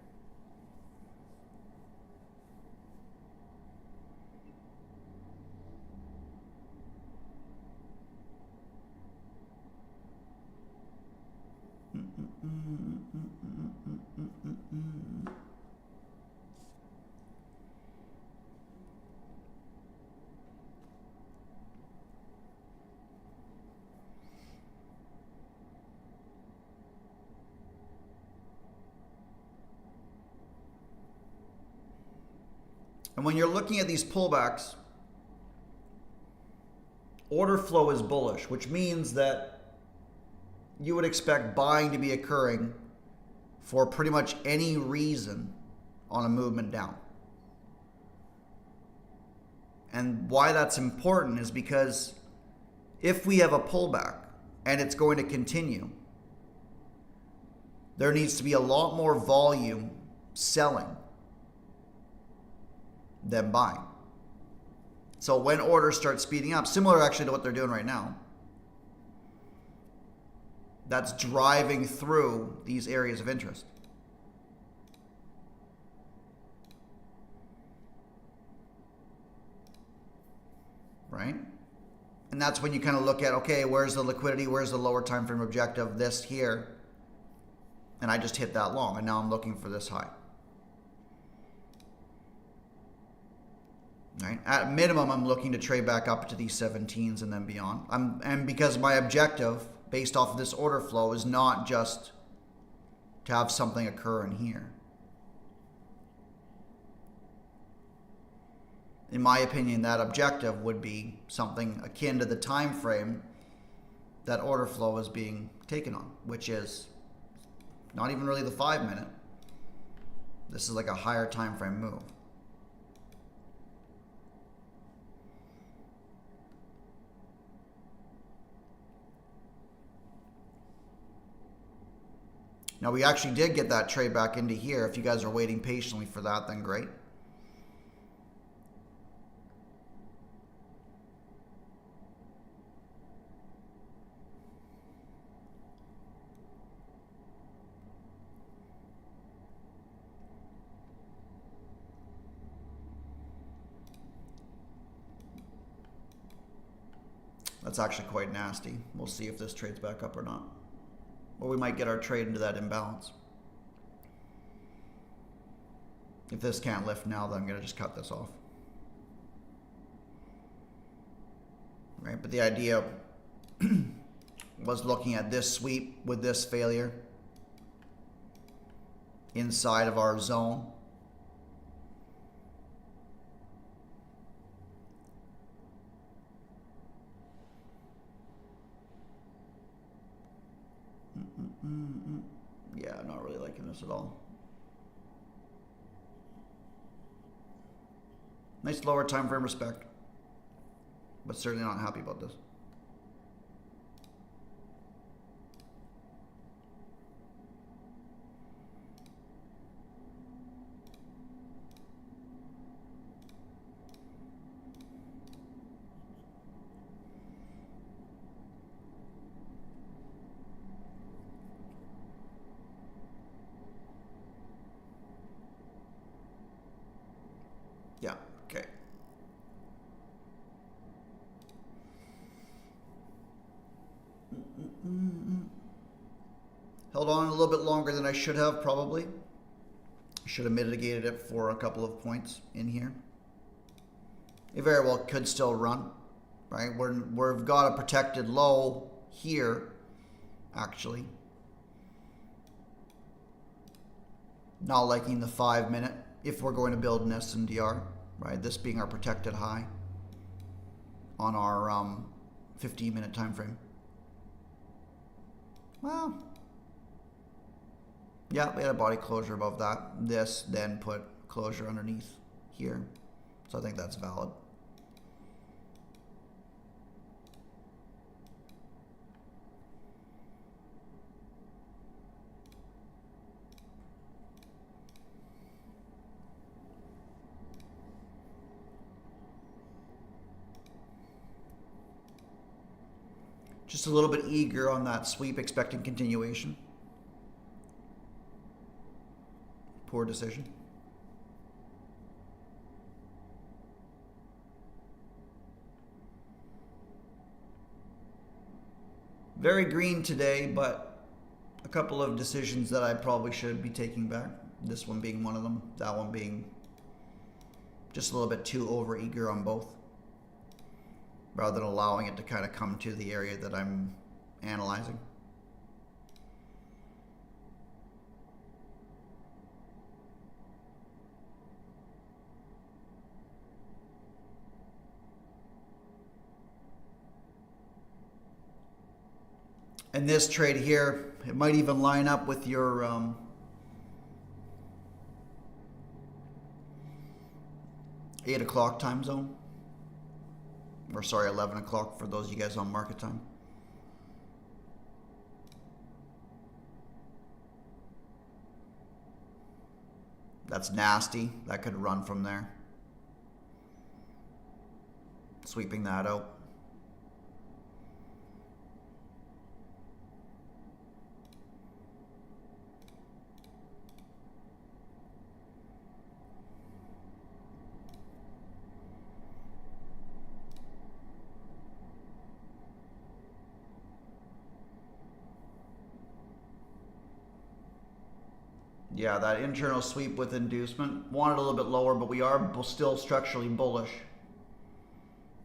And when you're looking at these pullbacks, order flow is bullish, which means that you would expect buying to be occurring for pretty much any reason on a movement down. And why that's important is because if we have a pullback and it's going to continue, there needs to be a lot more volume selling than buying. So when orders start speeding up, similar actually to what they're doing right now, that's driving through these areas of interest. Right? And that's when you kind of look at, okay, where's the liquidity? Where's the lower time frame objective? This here. And I just hit that long, and now I'm looking for this high. Right? At minimum, I'm looking to trade back up to these 17s and then beyond. And because my objective, based off of this order flow, is not just to have something occur in here. In my opinion, that objective would be something akin to the time frame that order flow is being taken on, which is not even really the 5 minute. This is like a higher time frame move. Now, we actually did get that trade back into here. If you guys are waiting patiently for that, then great. That's actually quite nasty. We'll see if this trades back up or not. Or we might get our trade into that imbalance. If this can't lift now, then I'm going to just cut this off. Right, but the idea was looking at this sweep with this failure inside of our zone. Yeah, I'm not really liking this at all. Nice lower time frame respect, but certainly not happy about this. Yeah, okay. Held on a little bit longer than I should have, probably. Should have mitigated it for a couple of points in here. It very well could still run, right? We've got a protected low here, actually. Not liking the 5 minute if we're going to build an SNDR, right? This being our protected high on our 15 minute time frame. Well, yeah, we had a body closure above that. This then put closure underneath here. So I think that's valid. Just a little bit eager on that sweep, expecting continuation. Poor decision. Very green today, but a couple of decisions that I probably should be taking back. This one being one of them, that one being just a little bit too over eager on both, rather than allowing it to kind of come to the area that I'm analyzing. And this trade here, it might even line up with your 8 o'clock time zone. Or sorry, 11 o'clock for those of you guys on market time. That's nasty. That could run from there. Sweeping that out. Yeah, that internal sweep with inducement. Wanted a little bit lower, but we are still structurally bullish.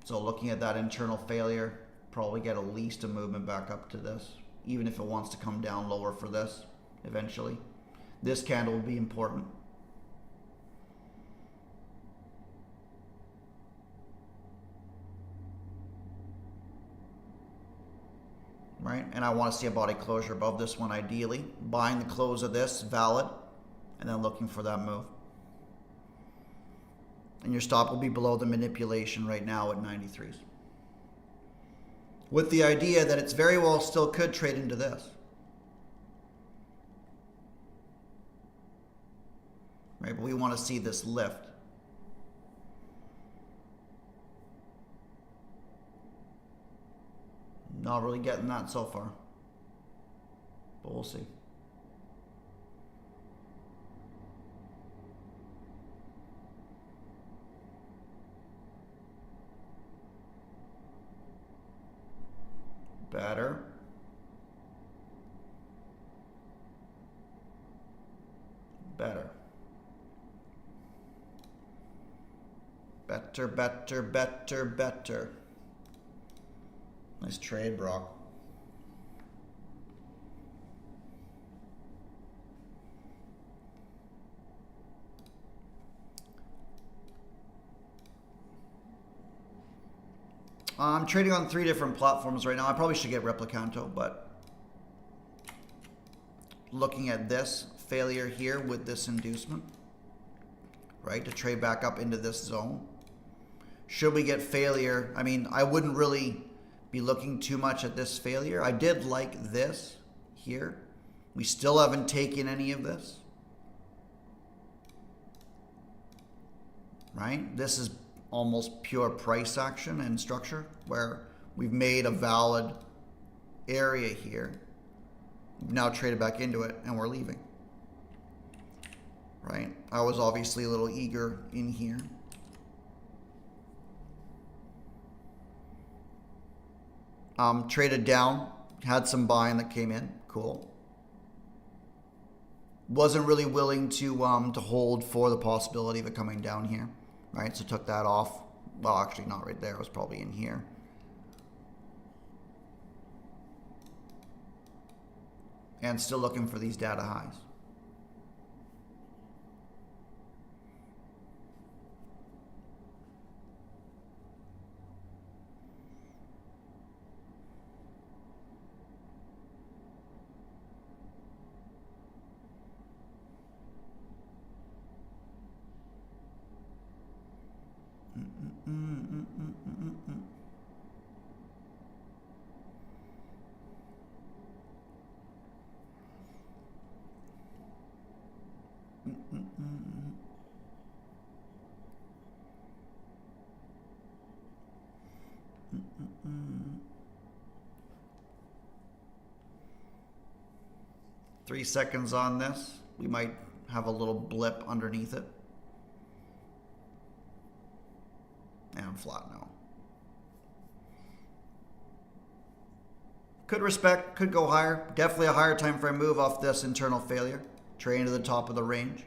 So looking at that internal failure, probably get at least a movement back up to this, even if it wants to come down lower for this eventually. This candle will be important. Right, and I want to see a body closure above this one ideally. Buying the close of this, valid, and then looking for that move. And your stop will be below the manipulation right now at 93s. With the idea that it's very well still could trade into this. Right, but we want to see this lift. Not really getting that so far, but we'll see. Better. Better. Better, better, better, better. Nice trade, Brock. I'm trading on 3 different platforms right now. I probably should get Replicanto, but looking at this failure here with this inducement, right, to trade back up into this zone. Should we get failure? I mean, I wouldn't really be looking too much at this failure. I did like this here. We still haven't taken any of this, right? This is almost pure price action and structure where we've made a valid area here. We've now traded back into it and we're leaving, right? I was obviously a little eager in here. Traded down, had some buying that came in, cool. Wasn't really willing to hold for the possibility of it coming down here, right? So took that off. Well, actually not right there, it was probably in here. And still looking for these data highs. Three seconds on this. We might have a little blip underneath it. And flat now. Could respect, could go higher. Definitely a higher time frame move off this internal failure. Trading to the top of the range.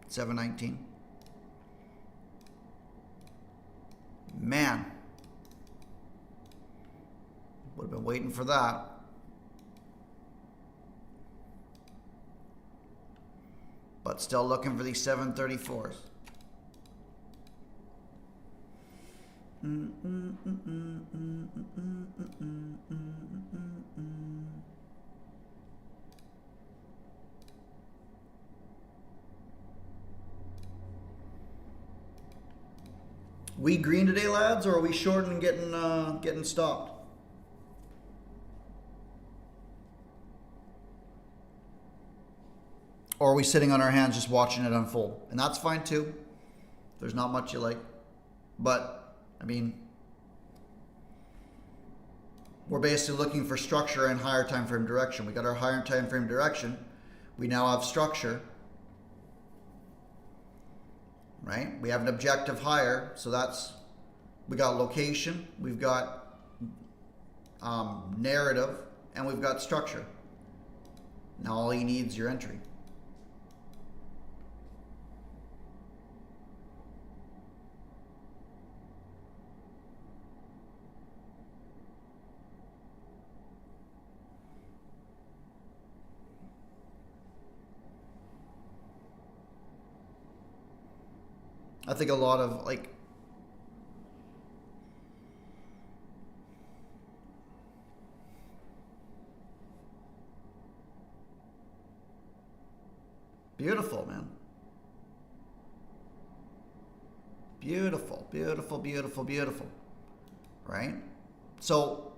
719. Man. Would have been waiting for that. But still looking for these 734s. We green today, lads, or are we short and getting stopped? Or are we sitting on our hands just watching it unfold? And that's fine too. There's not much you like. But, I mean, we're basically looking for structure and higher time frame direction. We got our higher time frame direction. We now have structure. Right? We have an objective higher. So that's, we got location, we've got narrative, and we've got structure. Now all you need is your entry. I think a lot of like beautiful, man. Beautiful, beautiful, beautiful, beautiful. Right? So,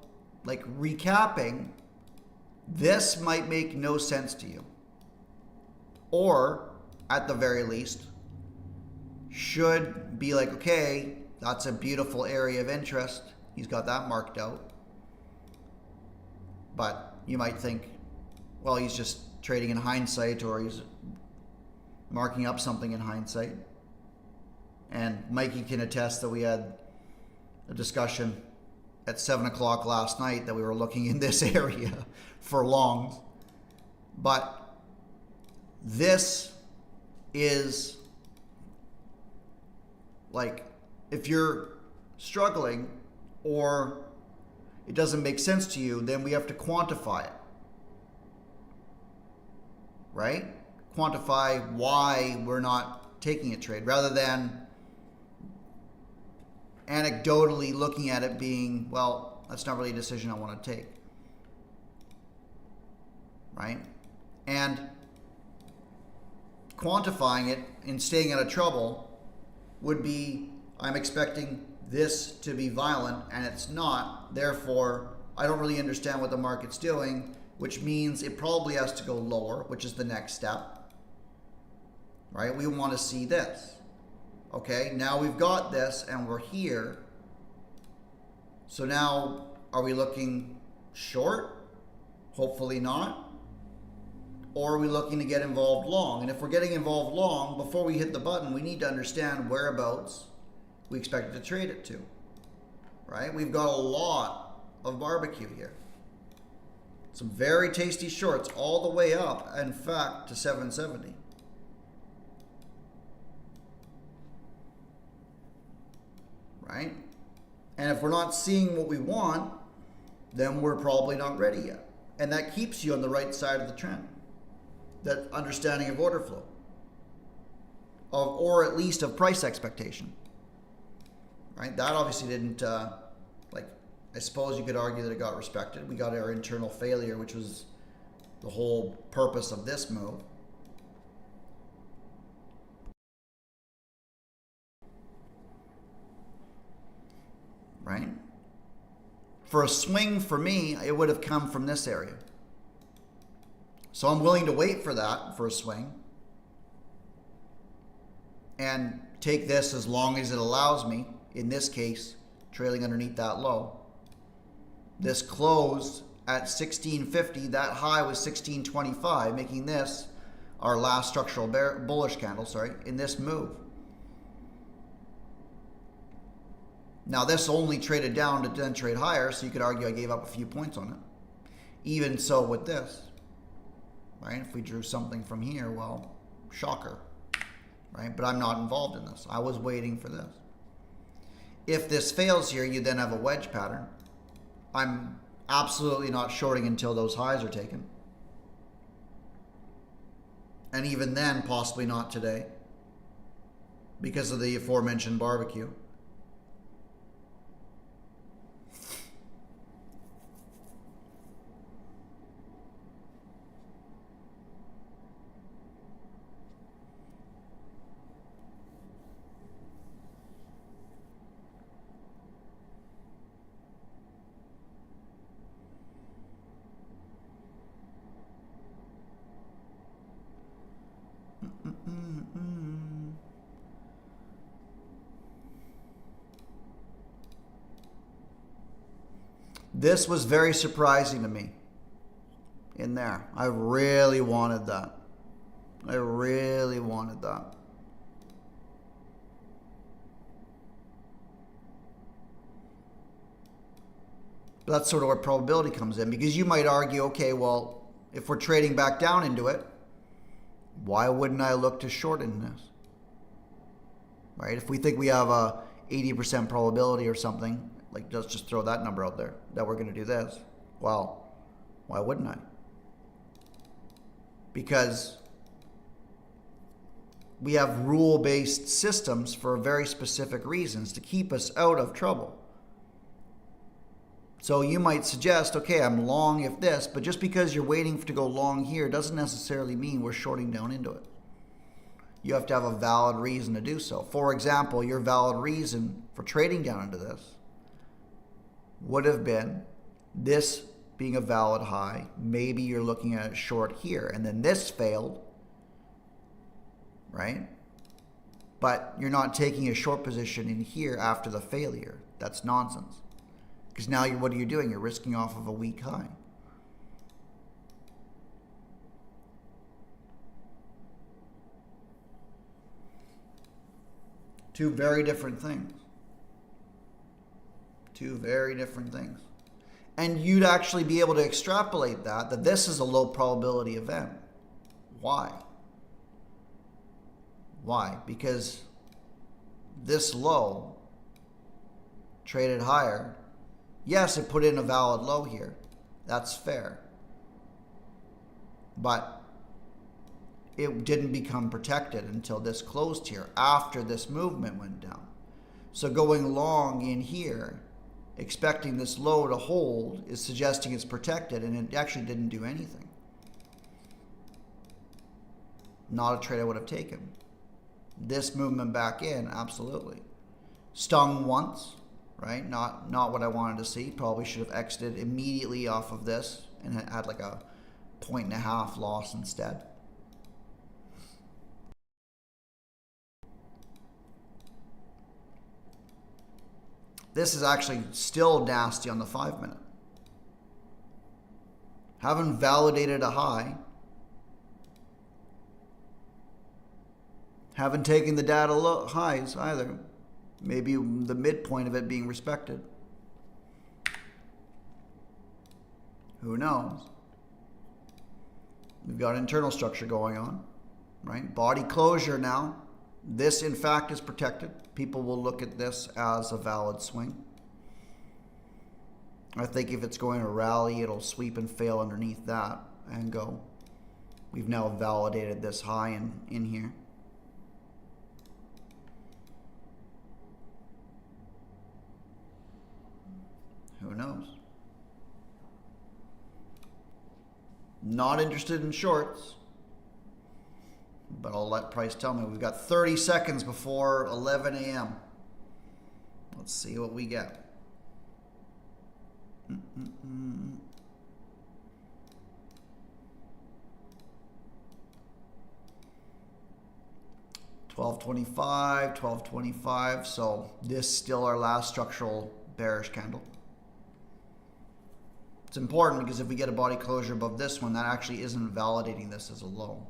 like recapping, this might make no sense to you. Or, at the very least, should be like, okay, that's a beautiful area of interest. He's got that marked out. But you might think, well, he's just trading in hindsight, or he's marking up something in hindsight. And Mikey can attest that we had a discussion at 7 o'clock last night that we were looking in this area for longs. But this is like, if you're struggling or it doesn't make sense to you, then we have to quantify it, right? Quantify why we're not taking a trade rather than anecdotally looking at it being, well, that's not really a decision I want to take, right? And quantifying it and staying out of trouble would be, I'm expecting this to be violent and it's not, therefore I don't really understand what the market's doing, which means it probably has to go lower, which is the next step, right? We want to see this. Okay, now we've got this and we're here. So now, are we looking short? Hopefully not. Or are we looking to get involved long? And if we're getting involved long, before we hit the button, we need to understand whereabouts we expect to trade it to, right? We've got a lot of barbecue here. Some very tasty shorts all the way up, in fact, to 770. Right? And if we're not seeing what we want, then we're probably not ready yet. And that keeps you on the right side of the trend. That understanding of order flow. Or at least of price expectation. Right? That obviously didn't, I suppose you could argue that it got respected. We got our internal failure, which was the whole purpose of this move. Right? For a swing for me, it would have come from this area. So I'm willing to wait for that for a swing and take this as long as it allows me, in this case, trailing underneath that low. This closed at 1650, that high was 1625, making this our last structural bullish candle, in this move. Now this only traded down to then trade higher, so you could argue I gave up a few points on it. Even so with this, right? If we drew something from here, well, shocker, right? But I'm not involved in this. I was waiting for this. If this fails here, you then have a wedge pattern. I'm absolutely not shorting until those highs are taken. And even then, possibly not today because of the aforementioned barbecue. This was very surprising to me in there. I really wanted that. I really wanted that. But that's sort of where probability comes in, because you might argue, okay, well, if we're trading back down into it, why wouldn't I look to short in this? Right? If we think we have a 80% probability or something, like let's just throw that number out there, that we're going to do this. Well, why wouldn't I? Because we have rule-based systems for very specific reasons to keep us out of trouble. So you might suggest, okay, I'm long if this, but just because you're waiting to go long here doesn't necessarily mean we're shorting down into it. You have to have a valid reason to do so. For example, your valid reason for trading down into this would have been this being a valid high. Maybe you're looking at a short here, and then this failed, right? But you're not taking a short position in here after the failure. That's nonsense. Because now what are you doing? You're risking off of a weak high. Two very different things. Two very different things. And you'd actually be able to extrapolate that this is a low probability event. Why? Why? Because this low traded higher. Yes, it put in a valid low here. That's fair. But it didn't become protected until this closed here, after this movement went down. So going long in here, expecting this low to hold, is suggesting it's protected, and it actually didn't do anything. Not a trade I would have taken. This movement back in, absolutely. Stung once, right? Not what I wanted to see. Probably should have exited immediately off of this and had like a 1.5 loss instead. This is actually still nasty on the 5 minute. Haven't validated a high. Haven't taken the data highs either. Maybe the midpoint of it being respected. Who knows? We've got internal structure going on, right? Body closure now. This, in fact, is protected. People will look at this as a valid swing. I think if it's going to rally, it'll sweep and fail underneath that and go. We've now validated this high in here. Who knows? Not interested in shorts, but I'll let price tell me. We've got 30 seconds before 11 a.m. Let's see what we get. 1225, 1225. So this is still our last structural bearish candle. It's important because if we get a body closure above this one, that actually isn't validating this as a low.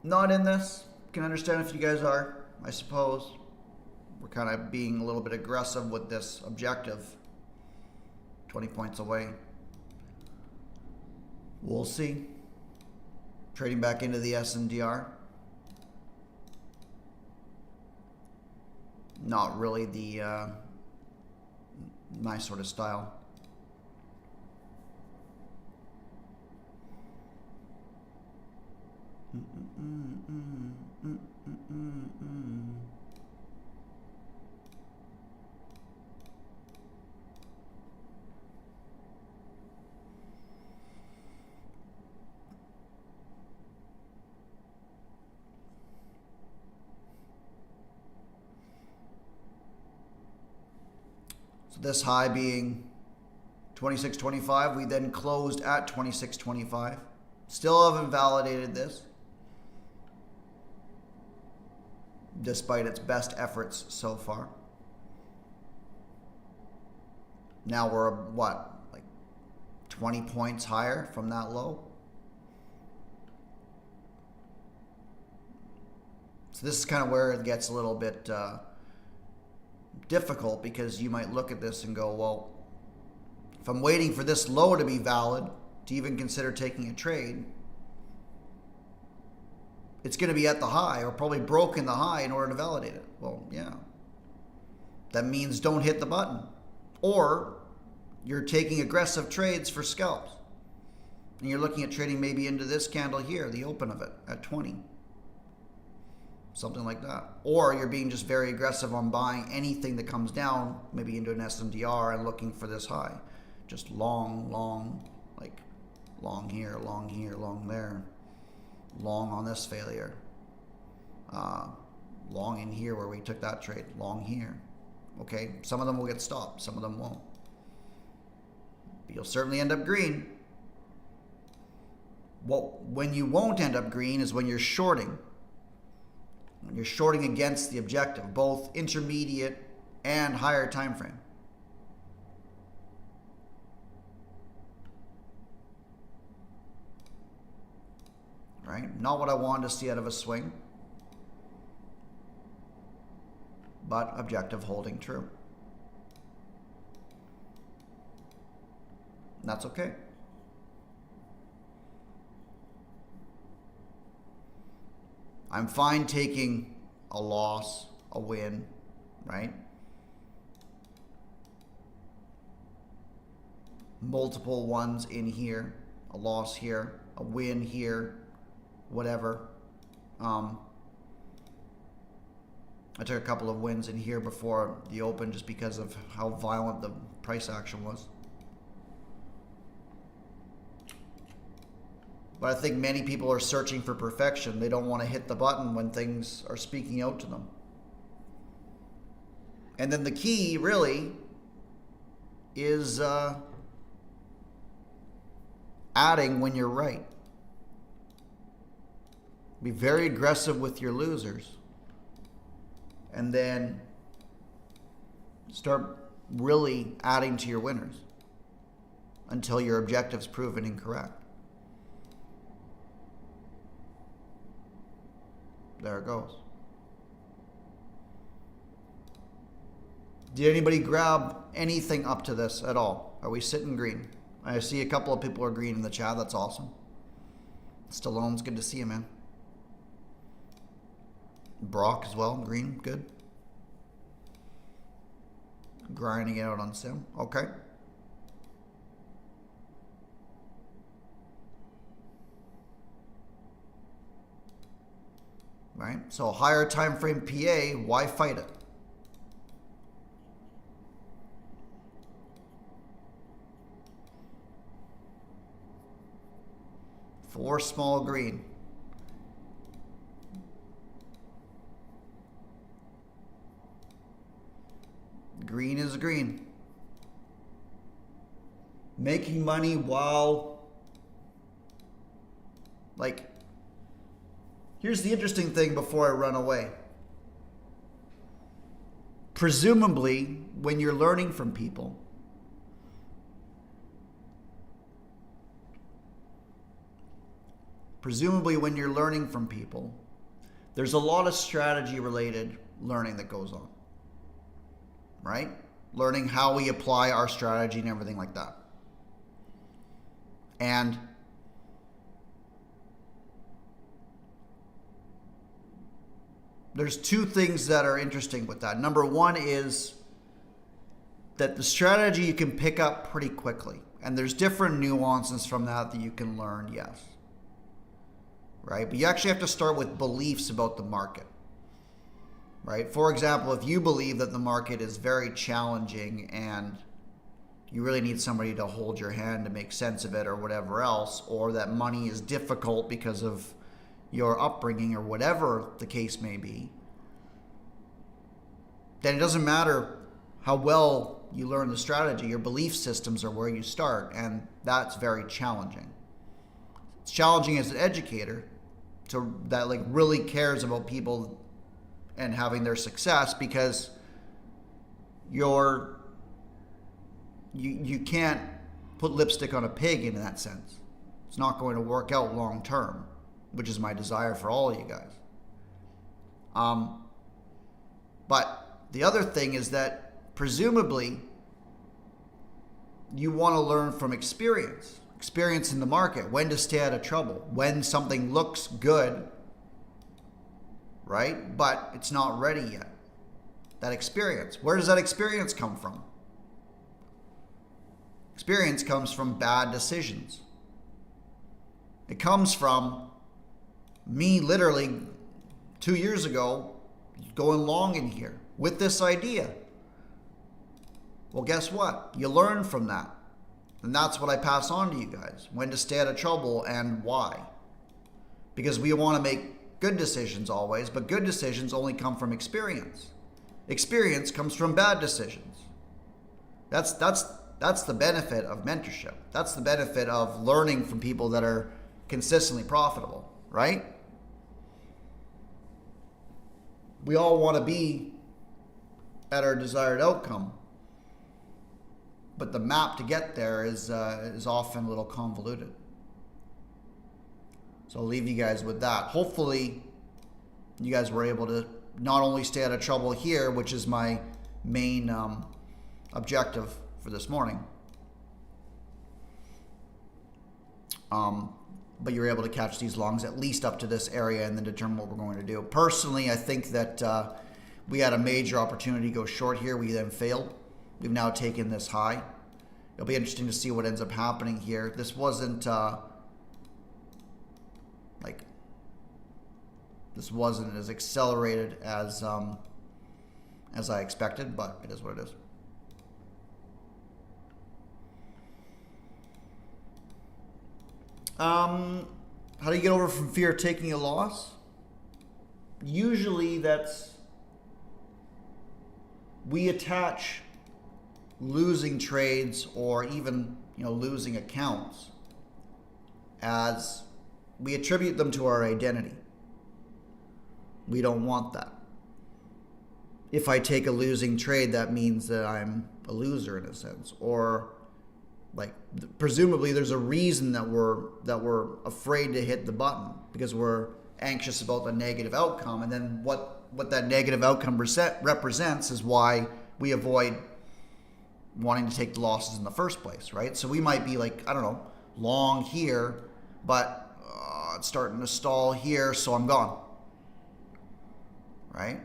Not in this. Can understand if you guys are, I suppose. We're kind of being a little bit aggressive with this objective. 20 points away. We'll see. Trading back into the SNDR. Not really the my sort of style. So this high being 26.25, we then closed at 26.25. Still haven't validated this, despite its best efforts so far. Now we're, what, like 20 points higher from that low? So this is kind of where it gets a little bit difficult, because you might look at this and go, well, if I'm waiting for this low to be valid to even consider taking a trade, it's going to be at the high or probably broken the high in order to validate it. Well, yeah. That means don't hit the button. Or you're taking aggressive trades for scalps. And you're looking at trading maybe into this candle here, the open of it, at 20. Something like that. Or you're being just very aggressive on buying anything that comes down, maybe into an SNDR, and looking for this high. Just long, like long here, long there. Long on this failure. Long in here where we took that trade. Long here. Okay, some of them will get stopped, some of them won't. But you'll certainly end up green. Well, when you won't end up green is when you're shorting. When you're shorting against the objective, both intermediate and higher time frame. Right? Not what I wanted to see out of a swing, but objective holding true. And that's okay. I'm fine taking a loss, a win, right? Multiple ones in here, a loss here, a win here, whatever. I took a couple of wins in here before the open just because of how violent the price action was. But I think many people are searching for perfection. They don't want to hit the button when things are speaking out to them. And then the key really is adding when you're right. Be very aggressive with your losers. And then start really adding to your winners until your objective's proven incorrect. There it goes. Did anybody grab anything up to this at all? Are we sitting green? I see a couple of people are green in the chat. That's awesome. Stallone's good to see you, man. Brock as well, green, good. Grinding it out on sim, okay. Right, so higher time frame PA, why fight it? Four small green. Green is green. Making money while, like, here's the interesting thing before I run away. Presumably, when you're learning from people, there's a lot of strategy related learning that goes on. Right? Learning how we apply our strategy and everything like that. And there's two things that are interesting with that. Number one is that the strategy you can pick up pretty quickly. And there's different nuances from that you can learn, yes. Right? But you actually have to start with beliefs about the market. Right? For example, if you believe that the market is very challenging and you really need somebody to hold your hand to make sense of it or whatever else, or that money is difficult because of your upbringing or whatever the case may be, then it doesn't matter how well you learn the strategy. Your belief systems are where you start, and that's very challenging. It's challenging as an educator that like really cares about people and having their success, because you can't put lipstick on a pig in that sense. It's not going to work out long term, which is my desire for all of you guys. But the other thing is that presumably you want to learn from experience in the market, when to stay out of trouble, when something looks good, right? But it's not ready yet. That experience. Where does that experience come from? Experience comes from bad decisions. It comes from me literally 2 years ago going long in here with this idea. Well, guess what? You learn from that. And that's what I pass on to you guys. When to stay out of trouble and why. Because we want to make good decisions always, but good decisions only come from experience. Experience comes from bad decisions. That's the benefit of mentorship. That's the benefit of learning from people that are consistently profitable, right? We all want to be at our desired outcome. But the map to get there is often a little convoluted. So I'll leave you guys with that. Hopefully, you guys were able to not only stay out of trouble here, which is my main objective for this morning, but you're able to catch these longs at least up to this area and then determine what we're going to do. Personally, I think that we had a major opportunity to go short here. We then failed. We've now taken this high. It'll be interesting to see what ends up happening here. This wasn't this wasn't as accelerated as I expected, but it is what it is. How do you get over from fear of taking a loss? Usually we attach losing trades or even, losing accounts as we attribute them to our identity. We don't want that. If I take a losing trade, that means that I'm a loser in a sense, or presumably there's a reason that we're afraid to hit the button because we're anxious about the negative outcome, and then what that negative outcome represents is why we avoid wanting to take the losses in the first place, right? So we might be long here, but it's starting to stall here, so I'm gone, right?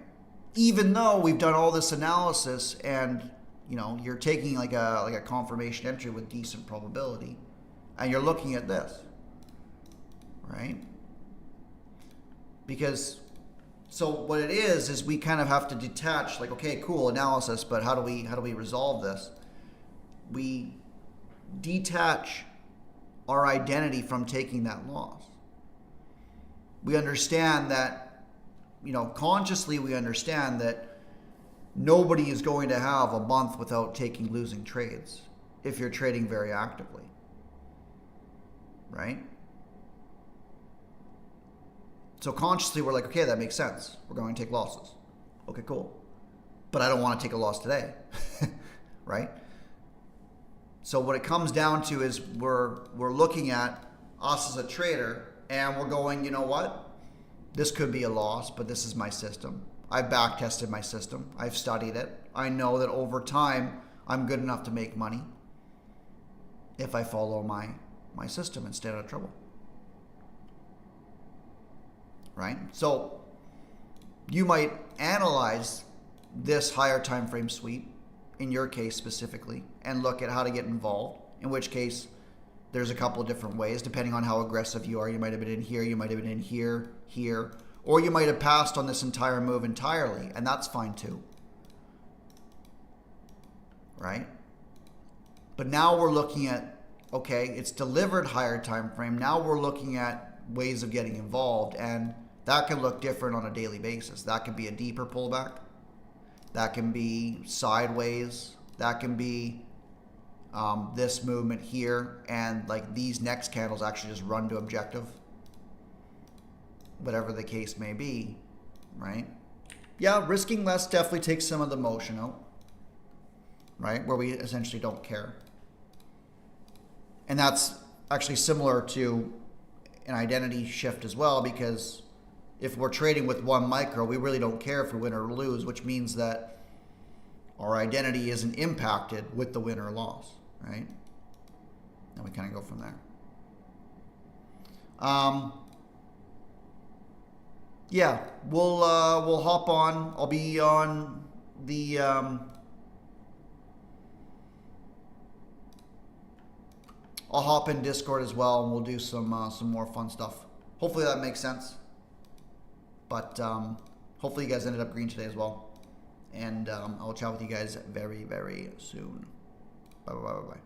Even though we've done all this analysis and you're taking like a confirmation entry with decent probability, and you're looking at this, right? Because so what it is we kind of have to detach, okay, cool analysis, but how do we resolve this? We detach our identity from taking that loss. We understand that, consciously we understand that nobody is going to have a month without taking losing trades if you're trading very actively, right? So consciously we're okay, that makes sense. We're going to take losses. Okay, cool. But I don't want to take a loss today, right? So what it comes down to is we're looking at us as a trader and we're going, you know what? This could be a loss, but this is my system. I've back tested my system. I've studied it. I know that over time, I'm good enough to make money if I follow my system and stay out of trouble. Right? So you might analyze this higher time frame sweep, in your case specifically, and look at how to get involved, in which case there's a couple of different ways, depending on how aggressive you are. You might have been in here, you might have been in here, here, or you might have passed on this entire move entirely, and that's fine too. Right? But now we're looking at, okay, it's delivered higher time frame. Now we're looking at ways of getting involved, and that can look different on a daily basis. That could be a deeper pullback. That can be sideways. That can be this movement here, and these next candles actually just run to objective. Whatever the case may be, right? Yeah, risking less definitely takes some of the motion out, right? Where we essentially don't care. And that's actually similar to an identity shift as well, because if we're trading with one micro, we really don't care if we win or lose, which means that our identity isn't impacted with the win or loss, right? And we kind of go from there. Yeah, we'll hop on. I'll be on the I'll hop in Discord as well, and we'll do some more fun stuff. Hopefully that makes sense. But hopefully you guys ended up green today as well. And I'll chat with you guys very, very soon. Bye, bye, bye, bye.